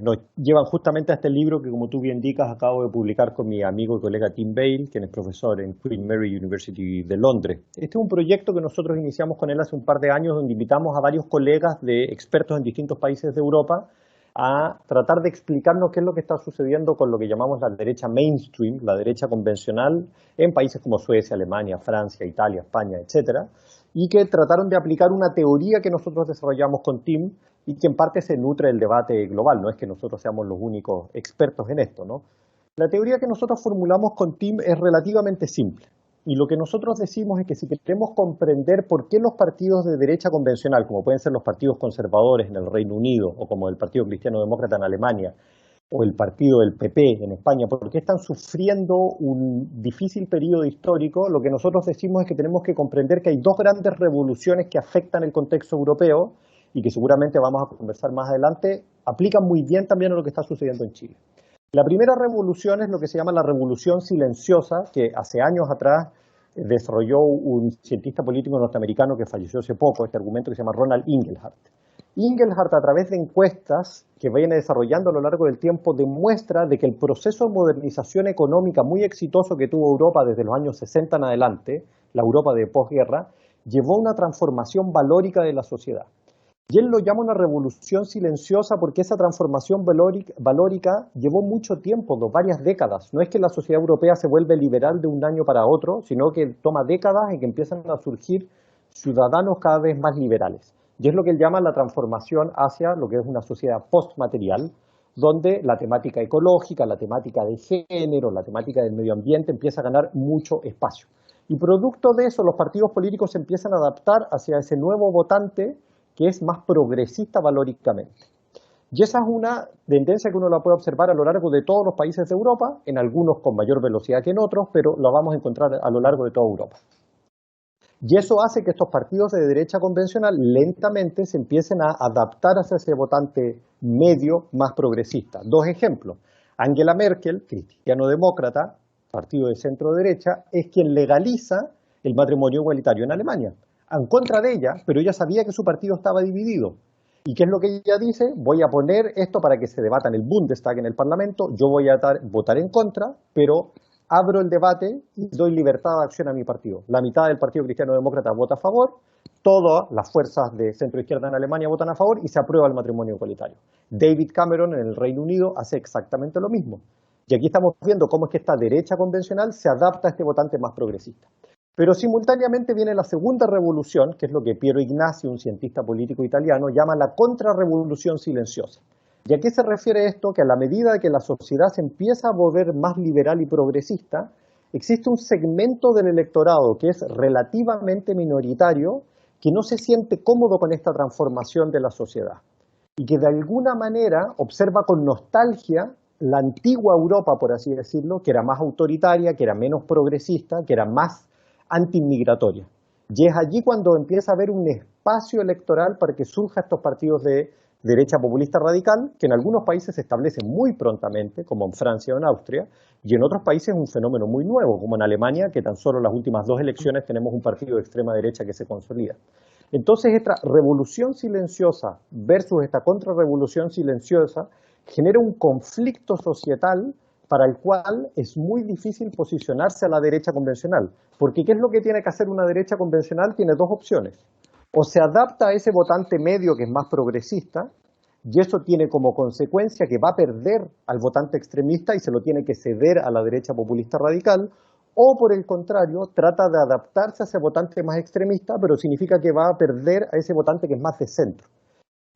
nos llevan justamente a este libro que, como tú bien indicas, acabo de publicar con mi amigo y colega Tim Bale, quien es profesor en Queen Mary University de Londres. Este es un proyecto que nosotros iniciamos con él hace un par de años, donde invitamos a varios colegas de expertos en distintos países de Europa a tratar de explicarnos qué es lo que está sucediendo con lo que llamamos la derecha mainstream, la derecha convencional, en países como Suecia, Alemania, Francia, Italia, España, etcétera, y que trataron de aplicar una teoría que nosotros desarrollamos con Tim y que en parte se nutre del debate global. No es que nosotros seamos los únicos expertos en esto, ¿no? La teoría que nosotros formulamos con Tim es relativamente simple. Y lo que nosotros decimos es que si queremos comprender por qué los partidos de derecha convencional, como pueden ser los partidos conservadores en el Reino Unido, o como el Partido Cristiano Demócrata en Alemania, o el partido del PP en España, por qué están sufriendo un difícil periodo histórico, lo que nosotros decimos es que tenemos que comprender que hay dos grandes revoluciones que afectan el contexto europeo y que seguramente vamos a conversar más adelante, aplican muy bien también a lo que está sucediendo en Chile. La primera revolución es lo que se llama la revolución silenciosa, que hace años atrás desarrolló un cientista político norteamericano que falleció hace poco, este argumento que se llama Ronald Inglehart. Inglehart, a través de encuestas que viene desarrollando a lo largo del tiempo, demuestra de que el proceso de modernización económica muy exitoso que tuvo Europa desde los años 60 en adelante, la Europa de posguerra, llevó a una transformación valórica de la sociedad. Y él lo llama una revolución silenciosa porque esa transformación valórica llevó mucho tiempo, varias décadas. No es que la sociedad europea se vuelve liberal de un año para otro, sino que toma décadas en que empiezan a surgir ciudadanos cada vez más liberales. Y es lo que él llama la transformación hacia lo que es una sociedad postmaterial donde la temática ecológica, la temática de género, la temática del medio ambiente empieza a ganar mucho espacio. Y producto de eso, los partidos políticos se empiezan a adaptar hacia ese nuevo votante que es más progresista valóricamente. Y esa es una tendencia que uno la puede observar a lo largo de todos los países de Europa, en algunos con mayor velocidad que en otros, pero la vamos a encontrar a lo largo de toda Europa. Y eso hace que estos partidos de derecha convencional lentamente se empiecen a adaptar hacia ese votante medio más progresista. Dos ejemplos. Angela Merkel, cristiano-demócrata, partido de centro-derecha, es quien legaliza el matrimonio igualitario en Alemania. En contra de ella, pero ella sabía que su partido estaba dividido. ¿Y qué es lo que ella dice? Voy a poner esto para que se debata en el Bundestag, en el Parlamento, yo voy a votar en contra, pero abro el debate y doy libertad de acción a mi partido. La mitad del Partido Cristiano-Demócrata vota a favor, todas las fuerzas de centro-izquierda en Alemania votan a favor y se aprueba el matrimonio igualitario. David Cameron en el Reino Unido hace exactamente lo mismo. Y aquí estamos viendo cómo es que esta derecha convencional se adapta a este votante más progresista. Pero simultáneamente viene la segunda revolución, que es lo que Piero Ignazi, un cientista político italiano, llama la contrarrevolución silenciosa. ¿Y a qué se refiere esto? Que a la medida que la sociedad se empieza a volver más liberal y progresista, existe un segmento del electorado que es relativamente minoritario, que no se siente cómodo con esta transformación de la sociedad y que de alguna manera observa con nostalgia la antigua Europa, por así decirlo, que era más autoritaria, que era menos progresista, que era más antiinmigratoria. Y es allí cuando empieza a haber un espacio electoral para que surjan estos partidos de derecha populista radical, que en algunos países se establecen muy prontamente, como en Francia o en Austria, y en otros países es un fenómeno muy nuevo, como en Alemania, que tan solo en las últimas 2 elecciones tenemos un partido de extrema derecha que se consolida. Entonces, esta revolución silenciosa versus esta contrarrevolución silenciosa genera un conflicto societal para el cual es muy difícil posicionarse a la derecha convencional. Porque ¿qué es lo que tiene que hacer una derecha convencional? Tiene dos opciones. O se adapta a ese votante medio que es más progresista, y eso tiene como consecuencia que va a perder al votante extremista y se lo tiene que ceder a la derecha populista radical, o por el contrario, trata de adaptarse a ese votante más extremista, pero significa que va a perder a ese votante que es más de centro.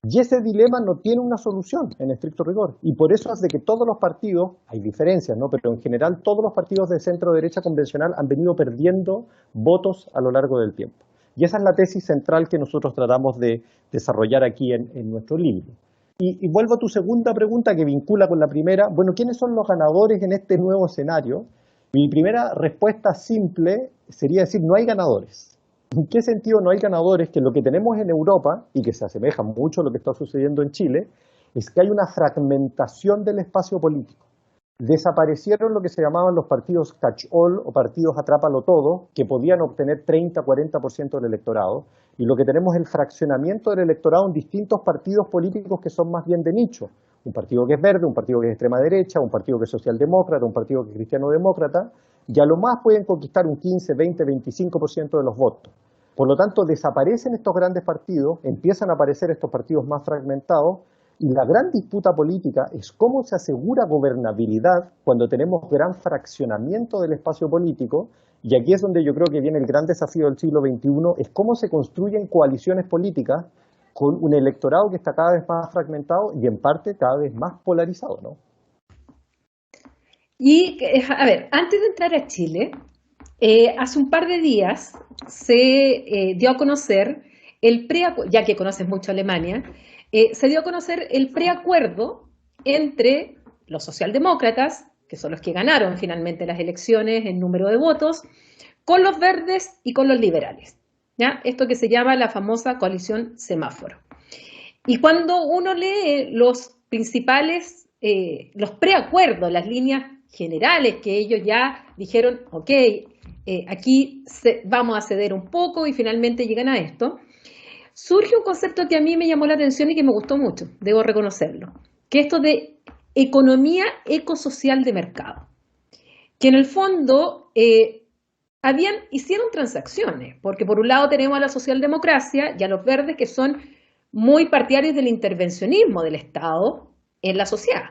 Y ese dilema no tiene una solución en estricto rigor. Y por eso hace que todos los partidos, hay diferencias, ¿no? Pero en general todos los partidos de centro-derecha convencional han venido perdiendo votos a lo largo del tiempo. Y esa es la tesis central que nosotros tratamos de desarrollar aquí en nuestro libro. Y vuelvo a tu segunda pregunta que vincula con la primera. Bueno, ¿quiénes son los ganadores en este nuevo escenario? Mi primera respuesta simple sería decir, no hay ganadores. ¿En qué sentido no hay ganadores? Que lo que tenemos en Europa, y que se asemeja mucho a lo que está sucediendo en Chile, es que hay una fragmentación del espacio político. Desaparecieron lo que se llamaban los partidos catch-all o partidos atrápalo todo, que podían obtener 30-40% del electorado, y lo que tenemos es el fraccionamiento del electorado en distintos partidos políticos que son más bien de nicho. Un partido que es verde, un partido que es extrema derecha, un partido que es socialdemócrata, un partido que es cristiano-demócrata, y a lo más pueden conquistar un 15, 20, 25% de los votos. Por lo tanto, desaparecen estos grandes partidos, empiezan a aparecer estos partidos más fragmentados, y la gran disputa política es cómo se asegura gobernabilidad cuando tenemos gran fraccionamiento del espacio político, y aquí es donde yo creo que viene el gran desafío del siglo XXI, es cómo se construyen coaliciones políticas con un electorado que está cada vez más fragmentado y en parte cada vez más polarizado, ¿no? Y, a ver, antes de entrar a Chile, hace un par de días se dio a conocer ya que conoces mucho Alemania, se dio a conocer el preacuerdo entre los socialdemócratas, que son los que ganaron finalmente las elecciones en número de votos, con los verdes y con los liberales. ¿Ya? Esto que se llama la famosa coalición semáforo. Y cuando uno lee los principales, los preacuerdos, las líneas generales que ellos ya dijeron, ok, aquí vamos a ceder un poco y finalmente llegan a esto, surge un concepto que a mí me llamó la atención y que me gustó mucho, debo reconocerlo, que es esto de economía ecosocial de mercado, que en el fondo hicieron transacciones, porque por un lado tenemos a la socialdemocracia y a los verdes que son muy partidarios del intervencionismo del Estado en la sociedad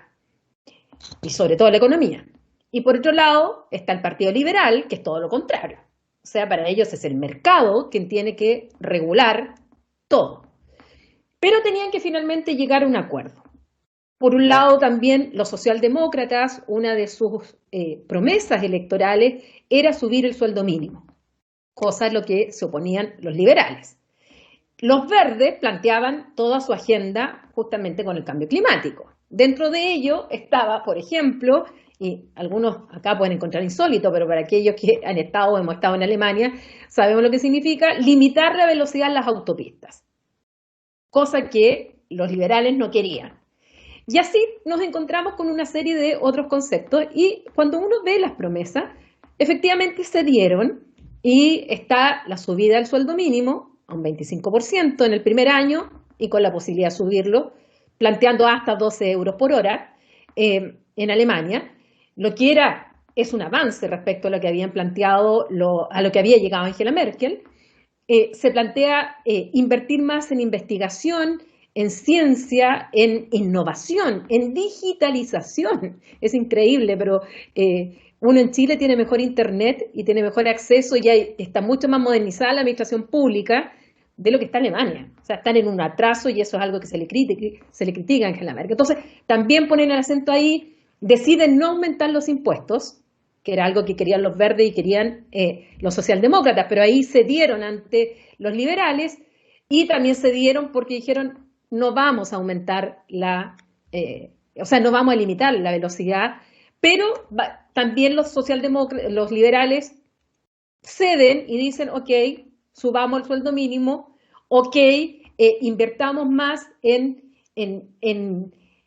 y sobre todo en la economía. Y por otro lado está el Partido Liberal, que es todo lo contrario. O sea, para ellos es el mercado quien tiene que regular todo. Pero tenían que finalmente llegar a un acuerdo. Por un lado, también los socialdemócratas, una de sus promesas electorales era subir el sueldo mínimo, cosa a lo que se oponían los liberales. Los verdes planteaban toda su agenda justamente con el cambio climático. Dentro de ello estaba, por ejemplo, y algunos acá pueden encontrar insólito, pero para aquellos que han estado o hemos estado en Alemania, sabemos lo que significa limitar la velocidad en las autopistas, cosa que los liberales no querían. Y así nos encontramos con una serie de otros conceptos y cuando uno ve las promesas, efectivamente se dieron y está la subida del sueldo mínimo a un 25% en el primer año y con la posibilidad de subirlo, planteando hasta 12 euros por hora en Alemania, lo que es un avance respecto a lo que habían planteado, a lo que había llegado Angela Merkel. Se plantea invertir más en investigación, en ciencia, en innovación, en digitalización. Es increíble, pero uno en Chile tiene mejor internet y tiene mejor acceso y está mucho más modernizada la administración pública de lo que está Alemania. O sea, están en un atraso y eso es algo que se le critica a Angela Merkel. Entonces, también ponen el acento ahí, deciden no aumentar los impuestos, que era algo que querían los verdes y querían los socialdemócratas, pero ahí cedieron ante los liberales y también cedieron porque dijeron no vamos a aumentar no vamos a limitar la velocidad, pero también los socialdemócratas, los liberales ceden y dicen, ok, subamos el sueldo mínimo, ok, invertamos más en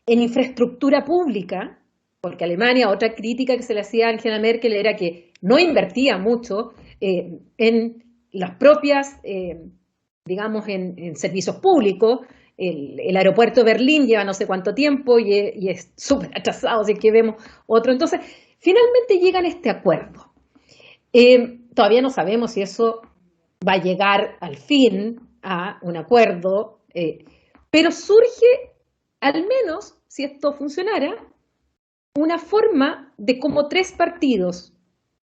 infraestructura pública, porque Alemania, otra crítica que se le hacía a Angela Merkel era que no invertía mucho en las propias, digamos, en servicios públicos. El aeropuerto de Berlín lleva no sé cuánto tiempo y es súper atrasado, si es que vemos otro. Entonces, finalmente llegan a este acuerdo. Todavía no sabemos si eso va a llegar al fin a un acuerdo, pero surge, al menos, si esto funcionara, una forma de cómo tres partidos,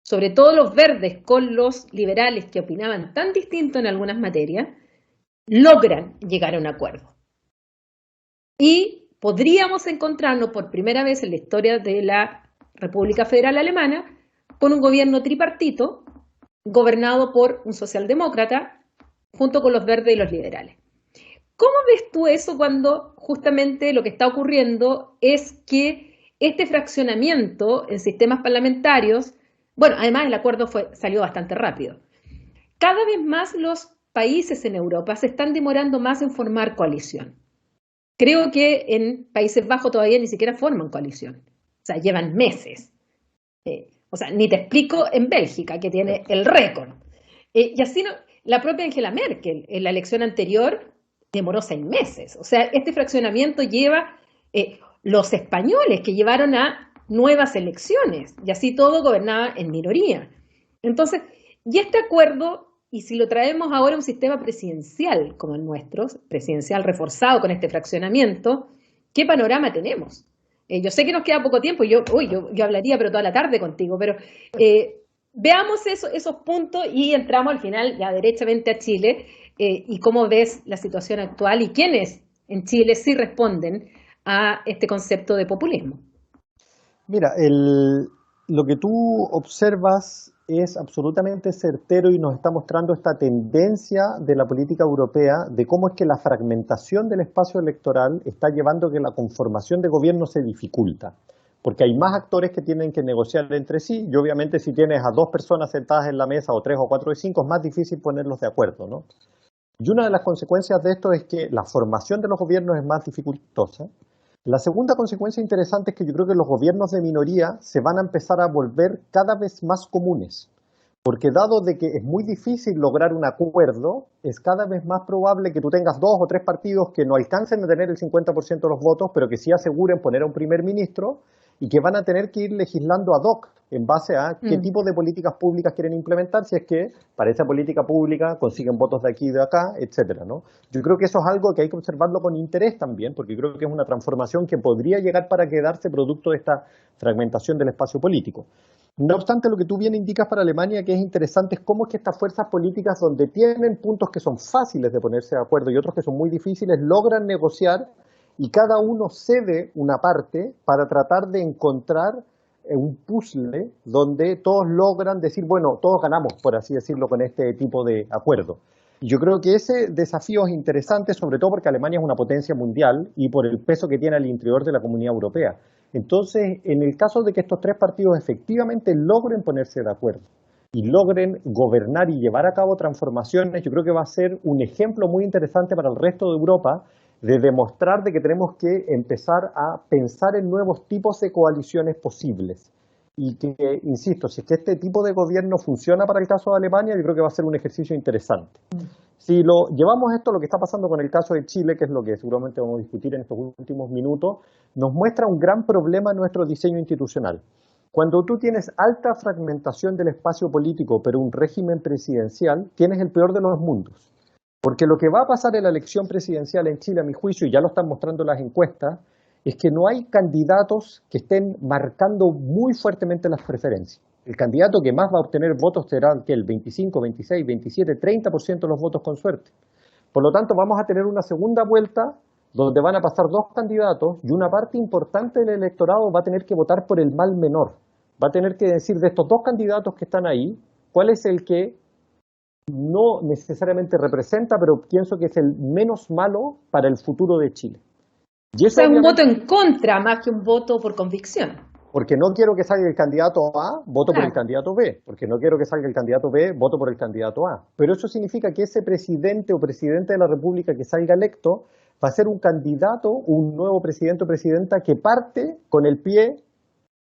sobre todo los verdes con los liberales que opinaban tan distinto en algunas materias, logran llegar a un acuerdo. Y podríamos encontrarnos por primera vez en la historia de la República Federal Alemana con un gobierno tripartito gobernado por un socialdemócrata junto con los verdes y los liberales. ¿Cómo ves tú eso cuando justamente lo que está ocurriendo es que este fraccionamiento en sistemas parlamentarios, bueno, además el acuerdo salió bastante rápido, cada vez más los países en Europa se están demorando más en formar coalición? Creo que en Países Bajos todavía ni siquiera forman coalición, o sea, llevan meses. O sea, ni te explico en Bélgica, que tiene el récord. Y así la propia Angela Merkel, en la elección anterior, demoró 6 meses. O sea, este fraccionamiento lleva los españoles que llevaron a nuevas elecciones, y así todo gobernaba en minoría. Entonces, y este acuerdo, y si lo traemos ahora a un sistema presidencial como el nuestro, presidencial reforzado con este fraccionamiento, ¿qué panorama tenemos? Yo sé que nos queda poco tiempo, yo hablaría pero toda la tarde contigo, pero veamos esos puntos y entramos al final ya derechamente a Chile y cómo ves la situación actual y quiénes en Chile sí responden a este concepto de populismo. Mira, lo que tú observas es absolutamente certero y nos está mostrando esta tendencia de la política europea de cómo es que la fragmentación del espacio electoral está llevando a que la conformación de gobierno se dificulta, porque hay más actores que tienen que negociar entre sí y obviamente si tienes a 2 personas sentadas en la mesa o 3 o 4 o 5 es más difícil ponerlos de acuerdo, ¿no? Y una de las consecuencias de esto es que la formación de los gobiernos es más dificultosa. La segunda consecuencia interesante es que yo creo que los gobiernos de minoría se van a empezar a volver cada vez más comunes, porque dado de que es muy difícil lograr un acuerdo, es cada vez más probable que tú tengas 2 o 3 partidos que no alcancen a tener el 50% de los votos, pero que sí aseguren poner a un primer ministro y que van a tener que ir legislando ad hoc en base a qué tipo de políticas públicas quieren implementar, si es que para esa política pública consiguen votos de aquí y de acá, etcétera, ¿no? Yo creo que eso es algo que hay que observarlo con interés también, porque creo que es una transformación que podría llegar para quedarse producto de esta fragmentación del espacio político. No obstante, lo que tú bien indicas para Alemania, que es interesante, es cómo es que estas fuerzas políticas, donde tienen puntos que son fáciles de ponerse de acuerdo y otros que son muy difíciles, logran negociar y cada uno cede una parte para tratar de encontrar un puzzle donde todos logran decir, bueno, todos ganamos, por así decirlo, con este tipo de acuerdo. Y yo creo que ese desafío es interesante, sobre todo porque Alemania es una potencia mundial y por el peso que tiene al interior de la Comunidad Europea. Entonces, en el caso de que estos tres partidos efectivamente logren ponerse de acuerdo y logren gobernar y llevar a cabo transformaciones, yo creo que va a ser un ejemplo muy interesante para el resto de Europa de demostrar de que tenemos que empezar a pensar en nuevos tipos de coaliciones posibles. Y que, insisto, si es que este tipo de gobierno funciona para el caso de Alemania, yo creo que va a ser un ejercicio interesante. Si lo llevamos esto a lo que está pasando con el caso de Chile, que es lo que seguramente vamos a discutir en estos últimos minutos, nos muestra un gran problema en nuestro diseño institucional. Cuando tú tienes alta fragmentación del espacio político, pero un régimen presidencial, tienes el peor de los mundos. Porque lo que va a pasar en la elección presidencial en Chile, a mi juicio, y ya lo están mostrando las encuestas, es que no hay candidatos que estén marcando muy fuertemente las preferencias. El candidato que más va a obtener votos será que el 25, 26, 27, 30% de los votos con suerte. Por lo tanto, vamos a tener una segunda vuelta donde van a pasar dos candidatos y una parte importante del electorado va a tener que votar por el mal menor. Va a tener que decir de estos dos candidatos que están ahí, cuál es el que no necesariamente representa, pero pienso que es el menos malo para el futuro de Chile. Y eso, o sea, es un voto en contra más que un voto por convicción. Porque no quiero que salga el candidato A, voto por el candidato B. Porque no quiero que salga el candidato B, voto por el candidato A. Pero eso significa que ese presidente o presidente de la República que salga electo va a ser un candidato, un nuevo presidente o presidenta que parte con el pie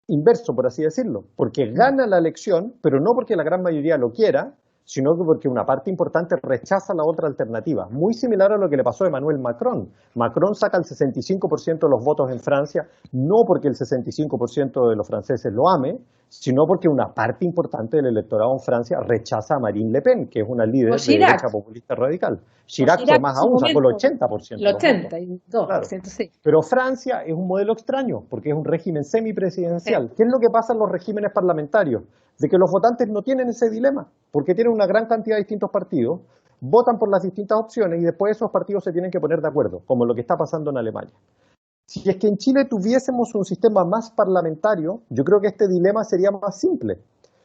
inverso, por así decirlo. Porque gana la elección, pero no porque la gran mayoría lo quiera, sino que porque una parte importante rechaza la otra alternativa. Muy similar a lo que le pasó a Emmanuel Macron. Macron saca el 65% de los votos en Francia, no porque el 65% de los franceses lo ame, sino porque una parte importante del electorado en Francia rechaza a Marine Le Pen, que es una líder de derecha populista radical. Chirac fue más aún, sacó el 80%. El 82%, claro. Sí. Pero Francia es un modelo extraño, porque es un régimen semipresidencial. Sí. ¿Qué es lo que pasa en los regímenes parlamentarios? De que los votantes no tienen ese dilema, porque tienen una gran cantidad de distintos partidos, votan por las distintas opciones y después esos partidos se tienen que poner de acuerdo, como lo que está pasando en Alemania. Si es que en Chile tuviésemos un sistema más parlamentario, yo creo que este dilema sería más simple,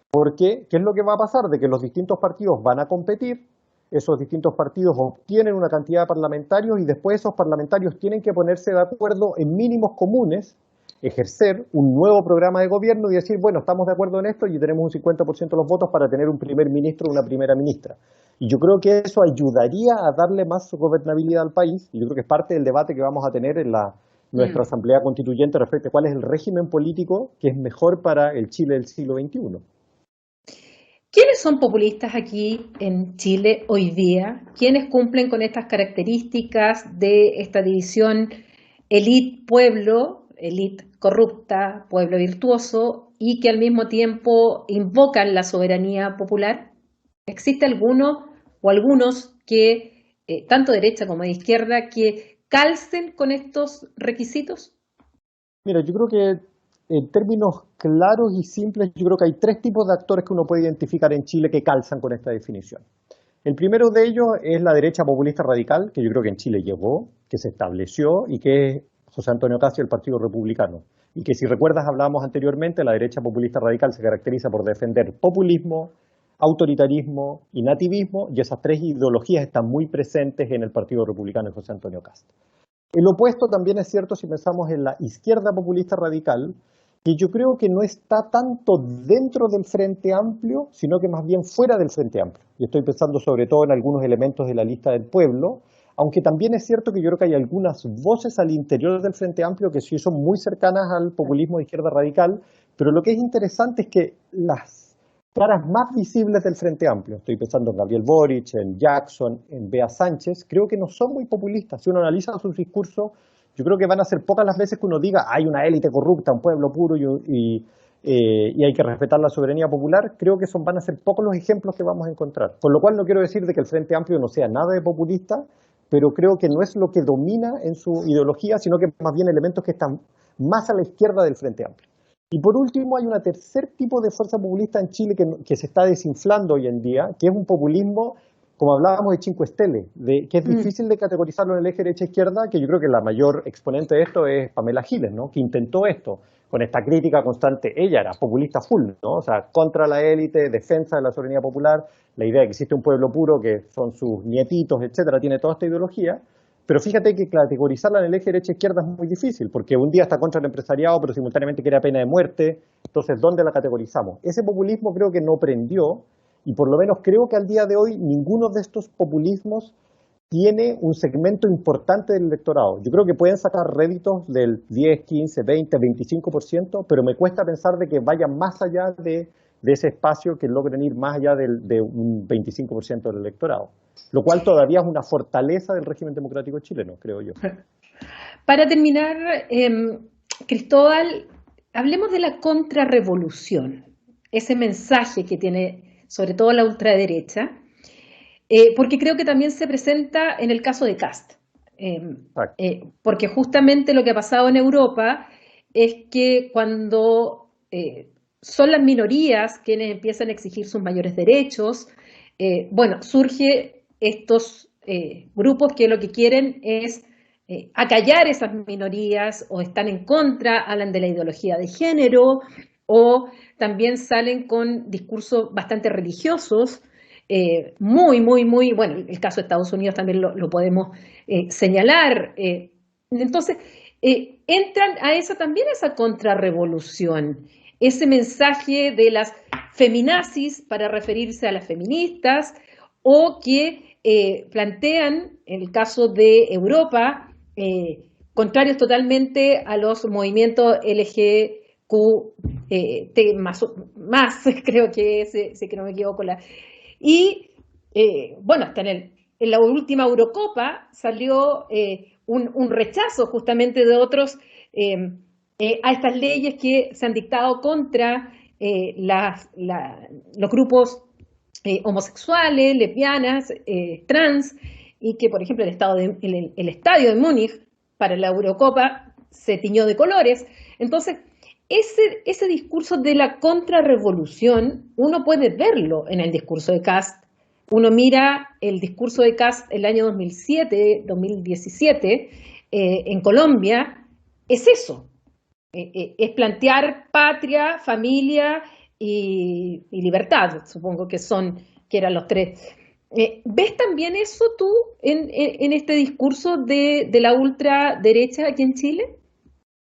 porque ¿qué es lo que va a pasar? De que los distintos partidos van a competir, esos distintos partidos obtienen una cantidad de parlamentarios y después esos parlamentarios tienen que ponerse de acuerdo en mínimos comunes, ejercer un nuevo programa de gobierno y decir, bueno, estamos de acuerdo en esto y tenemos un 50% de los votos para tener un primer ministro o una primera ministra. Y yo creo que eso ayudaría a darle más gobernabilidad al país, y yo creo que es parte del debate que vamos a tener en nuestra Asamblea Constituyente respecto a cuál es el régimen político que es mejor para el Chile del siglo XXI. ¿Quiénes son populistas aquí en Chile hoy día? ¿Quiénes cumplen con estas características de esta división élite-pueblo, élite corrupta, pueblo virtuoso, y que al mismo tiempo invocan la soberanía popular? ¿Existe alguno o algunos que, tanto derecha como de izquierda, que calcen con estos requisitos? Mira, yo creo que en términos claros y simples, yo creo que hay tres tipos de actores que uno puede identificar en Chile que calzan con esta definición. El primero de ellos es la derecha populista radical, que yo creo que en Chile llegó, que se estableció y que es José Antonio Cast y el Partido Republicano. Y que si recuerdas, hablábamos anteriormente, la derecha populista radical se caracteriza por defender populismo, autoritarismo y nativismo, y esas tres ideologías están muy presentes en el Partido Republicano de José Antonio Cast. El opuesto también es cierto si pensamos en la izquierda populista radical, que yo creo que no está tanto dentro del Frente Amplio, sino que más bien fuera del Frente Amplio. Y estoy pensando sobre todo en algunos elementos de la lista del pueblo, aunque también es cierto que yo creo que hay algunas voces al interior del Frente Amplio que sí son muy cercanas al populismo de izquierda radical, pero lo que es interesante es que las caras más visibles del Frente Amplio, estoy pensando en Gabriel Boric, en Jackson, en Bea Sánchez, creo que no son muy populistas. Si uno analiza sus discursos, yo creo que van a ser pocas las veces que uno diga hay una élite corrupta, un pueblo puro y hay que respetar la soberanía popular. Creo que van a ser pocos los ejemplos que vamos a encontrar. Con lo cual no quiero decir de que el Frente Amplio no sea nada de populista, pero creo que no es lo que domina en su ideología, sino que más bien elementos que están más a la izquierda del Frente Amplio. Y por último, hay un tercer tipo de fuerza populista en Chile que se está desinflando hoy en día, que es un populismo como hablábamos de Cinque Stelle, de que es Mm, difícil de categorizarlo en el eje derecha-izquierda, que yo creo que la mayor exponente de esto es Pamela Giles, ¿no? Que intentó esto, con esta crítica constante. Ella era populista full, ¿no? O sea, contra la élite, defensa de la soberanía popular, la idea de que existe un pueblo puro, que son sus nietitos, etcétera, tiene toda esta ideología. Pero fíjate que categorizarla en el eje derecha-izquierda es muy difícil, porque un día está contra el empresariado, pero simultáneamente quiere pena de muerte. Entonces, ¿dónde la categorizamos? Ese populismo creo que no prendió, y por lo menos creo que al día de hoy ninguno de estos populismos tiene un segmento importante del electorado. Yo creo que pueden sacar réditos del 10, 15, 20, 25%, pero me cuesta pensar de que vayan más allá de ese espacio, que logren ir más allá de un 25% del electorado. Lo cual todavía es una fortaleza del régimen democrático chileno, creo yo. Para terminar, Cristóbal, hablemos de la contrarrevolución, ese mensaje que tiene sobre todo la ultraderecha, porque creo que también se presenta en el caso de Kast, porque justamente lo que ha pasado en Europa es que cuando son las minorías quienes empiezan a exigir sus mayores derechos, bueno, surge estos grupos que lo que quieren es acallar esas minorías o están en contra, hablan de la ideología de género o también salen con discursos bastante religiosos, muy, bueno, el caso de Estados Unidos también lo podemos señalar. Entonces, entran a esa también, a esa contrarrevolución, ese mensaje de las feminazis para referirse a las feministas o que plantean, en el caso de Europa, contrarios totalmente a los movimientos LGQT más, creo que que no me equivoco. Y bueno, hasta en la última Eurocopa salió un rechazo justamente de otros a estas leyes que se han dictado contra los grupos homosexuales, lesbianas, trans, y que, por ejemplo, el estadio de Múnich para la Eurocopa se tiñó de colores. Entonces, ese discurso de la contrarrevolución, uno puede verlo en el discurso de Kast. Uno mira el discurso de Kast el año 2007, 2017, en Colombia, es eso, es plantear patria, familia y libertad, supongo que eran los tres. ¿Ves también eso tú en este discurso de la ultraderecha aquí en Chile?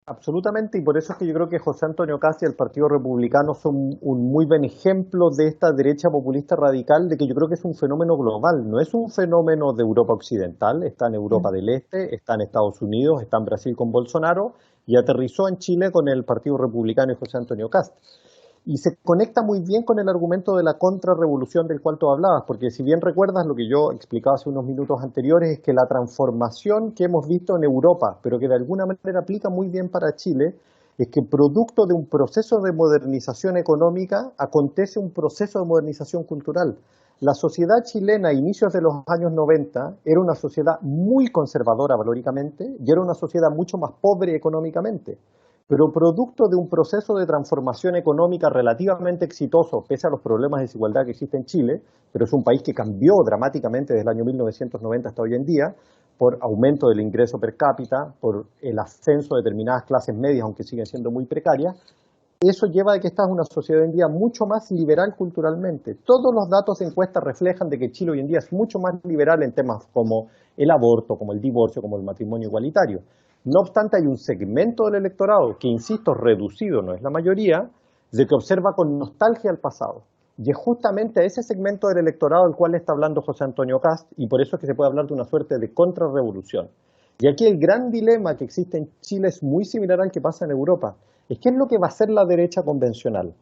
Absolutamente, y por eso es que yo creo que José Antonio Cast y el Partido Republicano son un muy buen ejemplo de esta derecha populista radical, de que yo creo que es un fenómeno global, no es un fenómeno de Europa Occidental, está en Europa del Este, está en Estados Unidos, está en Brasil con Bolsonaro y aterrizó en Chile con el Partido Republicano y José Antonio Cast. Y se conecta muy bien con el argumento de la contrarrevolución del cual tú hablabas, porque si bien recuerdas lo que yo explicaba hace unos minutos anteriores, es que la transformación que hemos visto en Europa, pero que de alguna manera aplica muy bien para Chile, es que producto de un proceso de modernización económica acontece un proceso de modernización cultural. La sociedad chilena a inicios de los años 90 era una sociedad muy conservadora valóricamente y era una sociedad mucho más pobre económicamente, pero producto de un proceso de transformación económica relativamente exitoso, pese a los problemas de desigualdad que existen en Chile, pero es un país que cambió dramáticamente desde el año 1990 hasta hoy en día, por aumento del ingreso per cápita, por el ascenso de determinadas clases medias, aunque siguen siendo muy precarias. Eso lleva a que esta es una sociedad hoy en día mucho más liberal culturalmente. Todos los datos de encuestas reflejan de que Chile hoy en día es mucho más liberal en temas como el aborto, como el divorcio, como el matrimonio igualitario. No obstante, hay un segmento del electorado que, insisto, reducido, no es la mayoría, de que observa con nostalgia el pasado. Y es justamente a ese segmento del electorado del cual está hablando José Antonio Cast, y por eso es que se puede hablar de una suerte de contrarrevolución. Y aquí el gran dilema que existe en Chile es muy similar al que pasa en Europa. Es qué es lo que va a hacer la derecha convencional.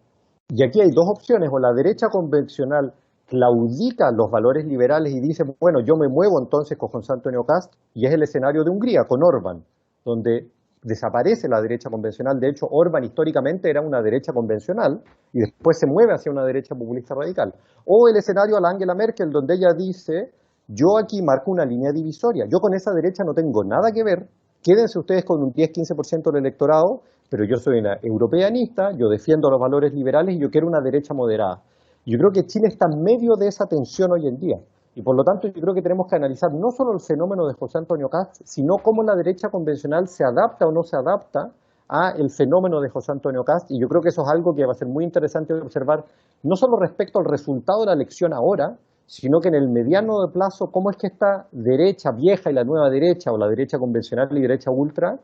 Y aquí hay dos opciones: o la derecha convencional claudica los valores liberales y dice, bueno, yo me muevo entonces con José Antonio Cast, y es el escenario de Hungría con Orbán, donde desaparece la derecha convencional. De hecho, Orbán históricamente era una derecha convencional y después se mueve hacia una derecha populista radical. O el escenario a la Angela Merkel, donde ella dice, yo aquí marco una línea divisoria, yo con esa derecha no tengo nada que ver, quédense ustedes con un 10-15% del electorado, pero yo soy una europeanista, yo defiendo los valores liberales y yo quiero una derecha moderada. Yo creo que Chile está en medio de esa tensión hoy en día. Y por lo tanto yo creo que tenemos que analizar no solo el fenómeno de José Antonio Kast, sino cómo la derecha convencional se adapta o no se adapta a el fenómeno de José Antonio Kast. Y yo creo que eso es algo que va a ser muy interesante de observar, no solo respecto al resultado de la elección ahora, sino que en el mediano plazo, cómo es que esta derecha vieja y la nueva derecha, o la derecha convencional y derecha ultra,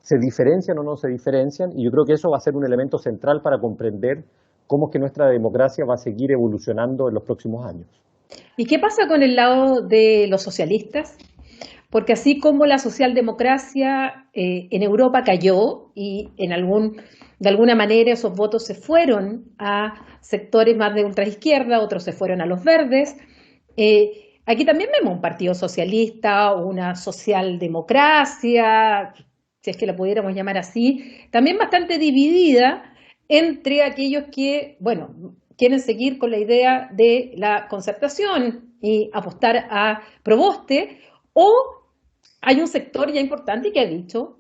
se diferencian o no se diferencian. Y yo creo que eso va a ser un elemento central para comprender cómo es que nuestra democracia va a seguir evolucionando en los próximos años. ¿Y qué pasa con el lado de los socialistas? Porque así como la socialdemocracia en Europa cayó y de alguna manera esos votos se fueron a sectores más de ultraizquierda, otros se fueron a los verdes, aquí también vemos un partido socialista, una socialdemocracia, si es que la pudiéramos llamar así, también bastante dividida entre aquellos que, bueno, quieren seguir con la idea de la concertación y apostar a Proboste, o hay un sector ya importante que ha dicho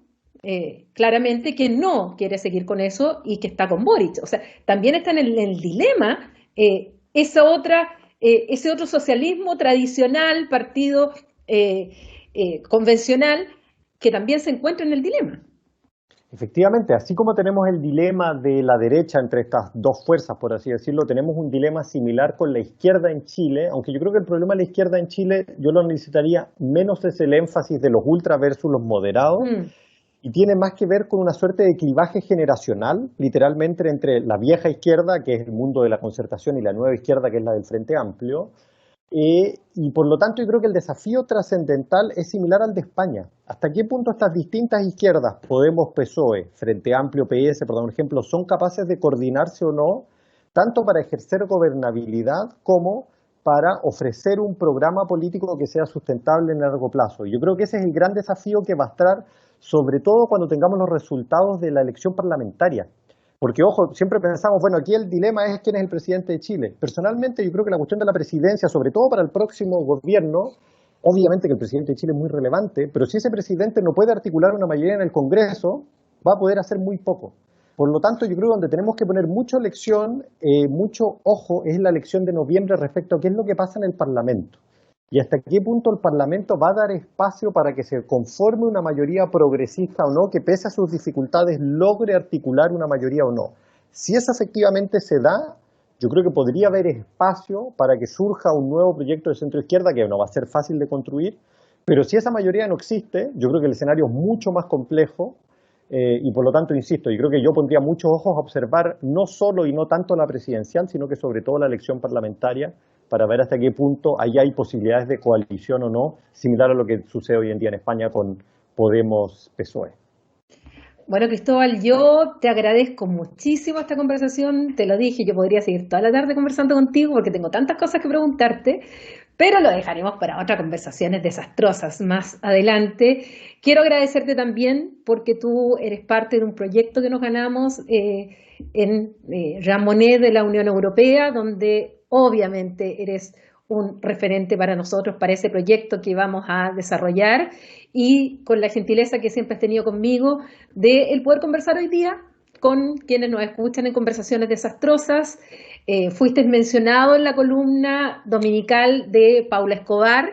claramente que no quiere seguir con eso y que está con Boric. O sea, también está en el dilema ese otro socialismo tradicional, partido convencional, que también se encuentra en el dilema. Efectivamente, así como tenemos el dilema de la derecha entre estas dos fuerzas, por así decirlo, tenemos un dilema similar con la izquierda en Chile, aunque yo creo que el problema de la izquierda en Chile, yo lo necesitaría menos es el énfasis de los ultra versus los moderados, y tiene más que ver con una suerte de clivaje generacional, literalmente entre la vieja izquierda, que es el mundo de la concertación, y la nueva izquierda, que es la del Frente Amplio. Y por lo tanto yo creo que el desafío trascendental es similar al de España. ¿Hasta qué punto estas distintas izquierdas, Podemos, PSOE, Frente Amplio, PS, por dar un ejemplo, son capaces de coordinarse o no, tanto para ejercer gobernabilidad como para ofrecer un programa político que sea sustentable en el largo plazo? Y yo creo que ese es el gran desafío que va a estar, sobre todo cuando tengamos los resultados de la elección parlamentaria. Porque, ojo, siempre pensamos, bueno, aquí el dilema es quién es el presidente de Chile. Personalmente, yo creo que la cuestión de la presidencia, sobre todo para el próximo gobierno, obviamente que el presidente de Chile es muy relevante, pero si ese presidente no puede articular una mayoría en el Congreso, va a poder hacer muy poco. Por lo tanto, yo creo que donde tenemos que poner mucha elección, mucho ojo, es la elección de noviembre respecto a qué es lo que pasa en el Parlamento. Y hasta qué punto el Parlamento va a dar espacio para que se conforme una mayoría progresista o no, que pese a sus dificultades logre articular una mayoría o no. Si eso efectivamente se da, yo creo que podría haber espacio para que surja un nuevo proyecto de centro-izquierda, que no va a ser fácil de construir, pero si esa mayoría no existe, yo creo que el escenario es mucho más complejo, y por lo tanto, insisto, yo creo que yo pondría muchos ojos a observar no solo y no tanto la presidencial, sino que sobre todo la elección parlamentaria, para ver hasta qué punto ahí hay posibilidades de coalición o no, similar a lo que sucede hoy en día en España con Podemos-PSOE. Bueno, Cristóbal, yo te agradezco muchísimo esta conversación, te lo dije, yo podría seguir toda la tarde conversando contigo porque tengo tantas cosas que preguntarte, pero lo dejaremos para otras conversaciones desastrosas más adelante. Quiero agradecerte también porque tú eres parte de un proyecto que nos ganamos en Ramonet de la Unión Europea, donde obviamente eres un referente para nosotros, para ese proyecto que vamos a desarrollar, y con la gentileza que siempre has tenido conmigo de el poder conversar hoy día con quienes nos escuchan en Conversaciones Desastrosas. Fuiste mencionado en la columna dominical de Paula Escobar,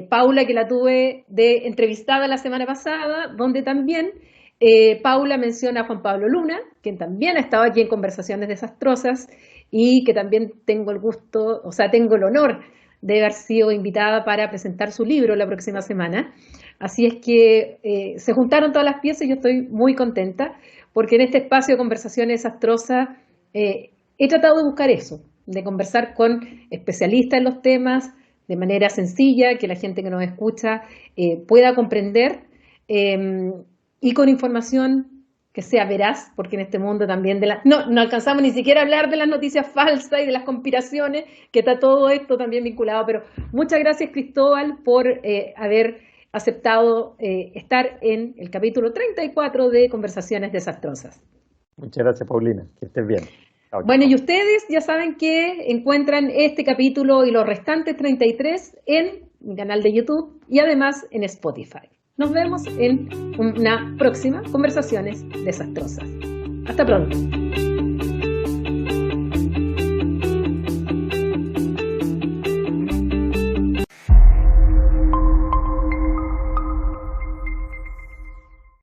Paula, que la tuve de entrevistada la semana pasada, donde también Paula menciona a Juan Pablo Luna, quien también ha estado aquí en Conversaciones Desastrosas y que también tengo el gusto, o sea, tengo el honor de haber sido invitada para presentar su libro la próxima semana. Así es que se juntaron todas las piezas y yo estoy muy contenta porque en este espacio de Conversaciones Desastrosas he tratado de buscar eso, de conversar con especialistas en los temas de manera sencilla, que la gente que nos escucha pueda comprender y con información que sea veraz, porque en este mundo también no alcanzamos ni siquiera a hablar de las noticias falsas y de las conspiraciones, que está todo esto también vinculado. Pero muchas gracias, Cristóbal, por haber aceptado estar en el capítulo 34 de Conversaciones Desastrosas. Muchas gracias, Paulina. Que estés bien. Chao, bueno, chao. Y ustedes ya saben que encuentran este capítulo y los restantes 33 en mi canal de YouTube y además en Spotify. Nos vemos en una próxima Conversaciones Desastrosas. Hasta pronto.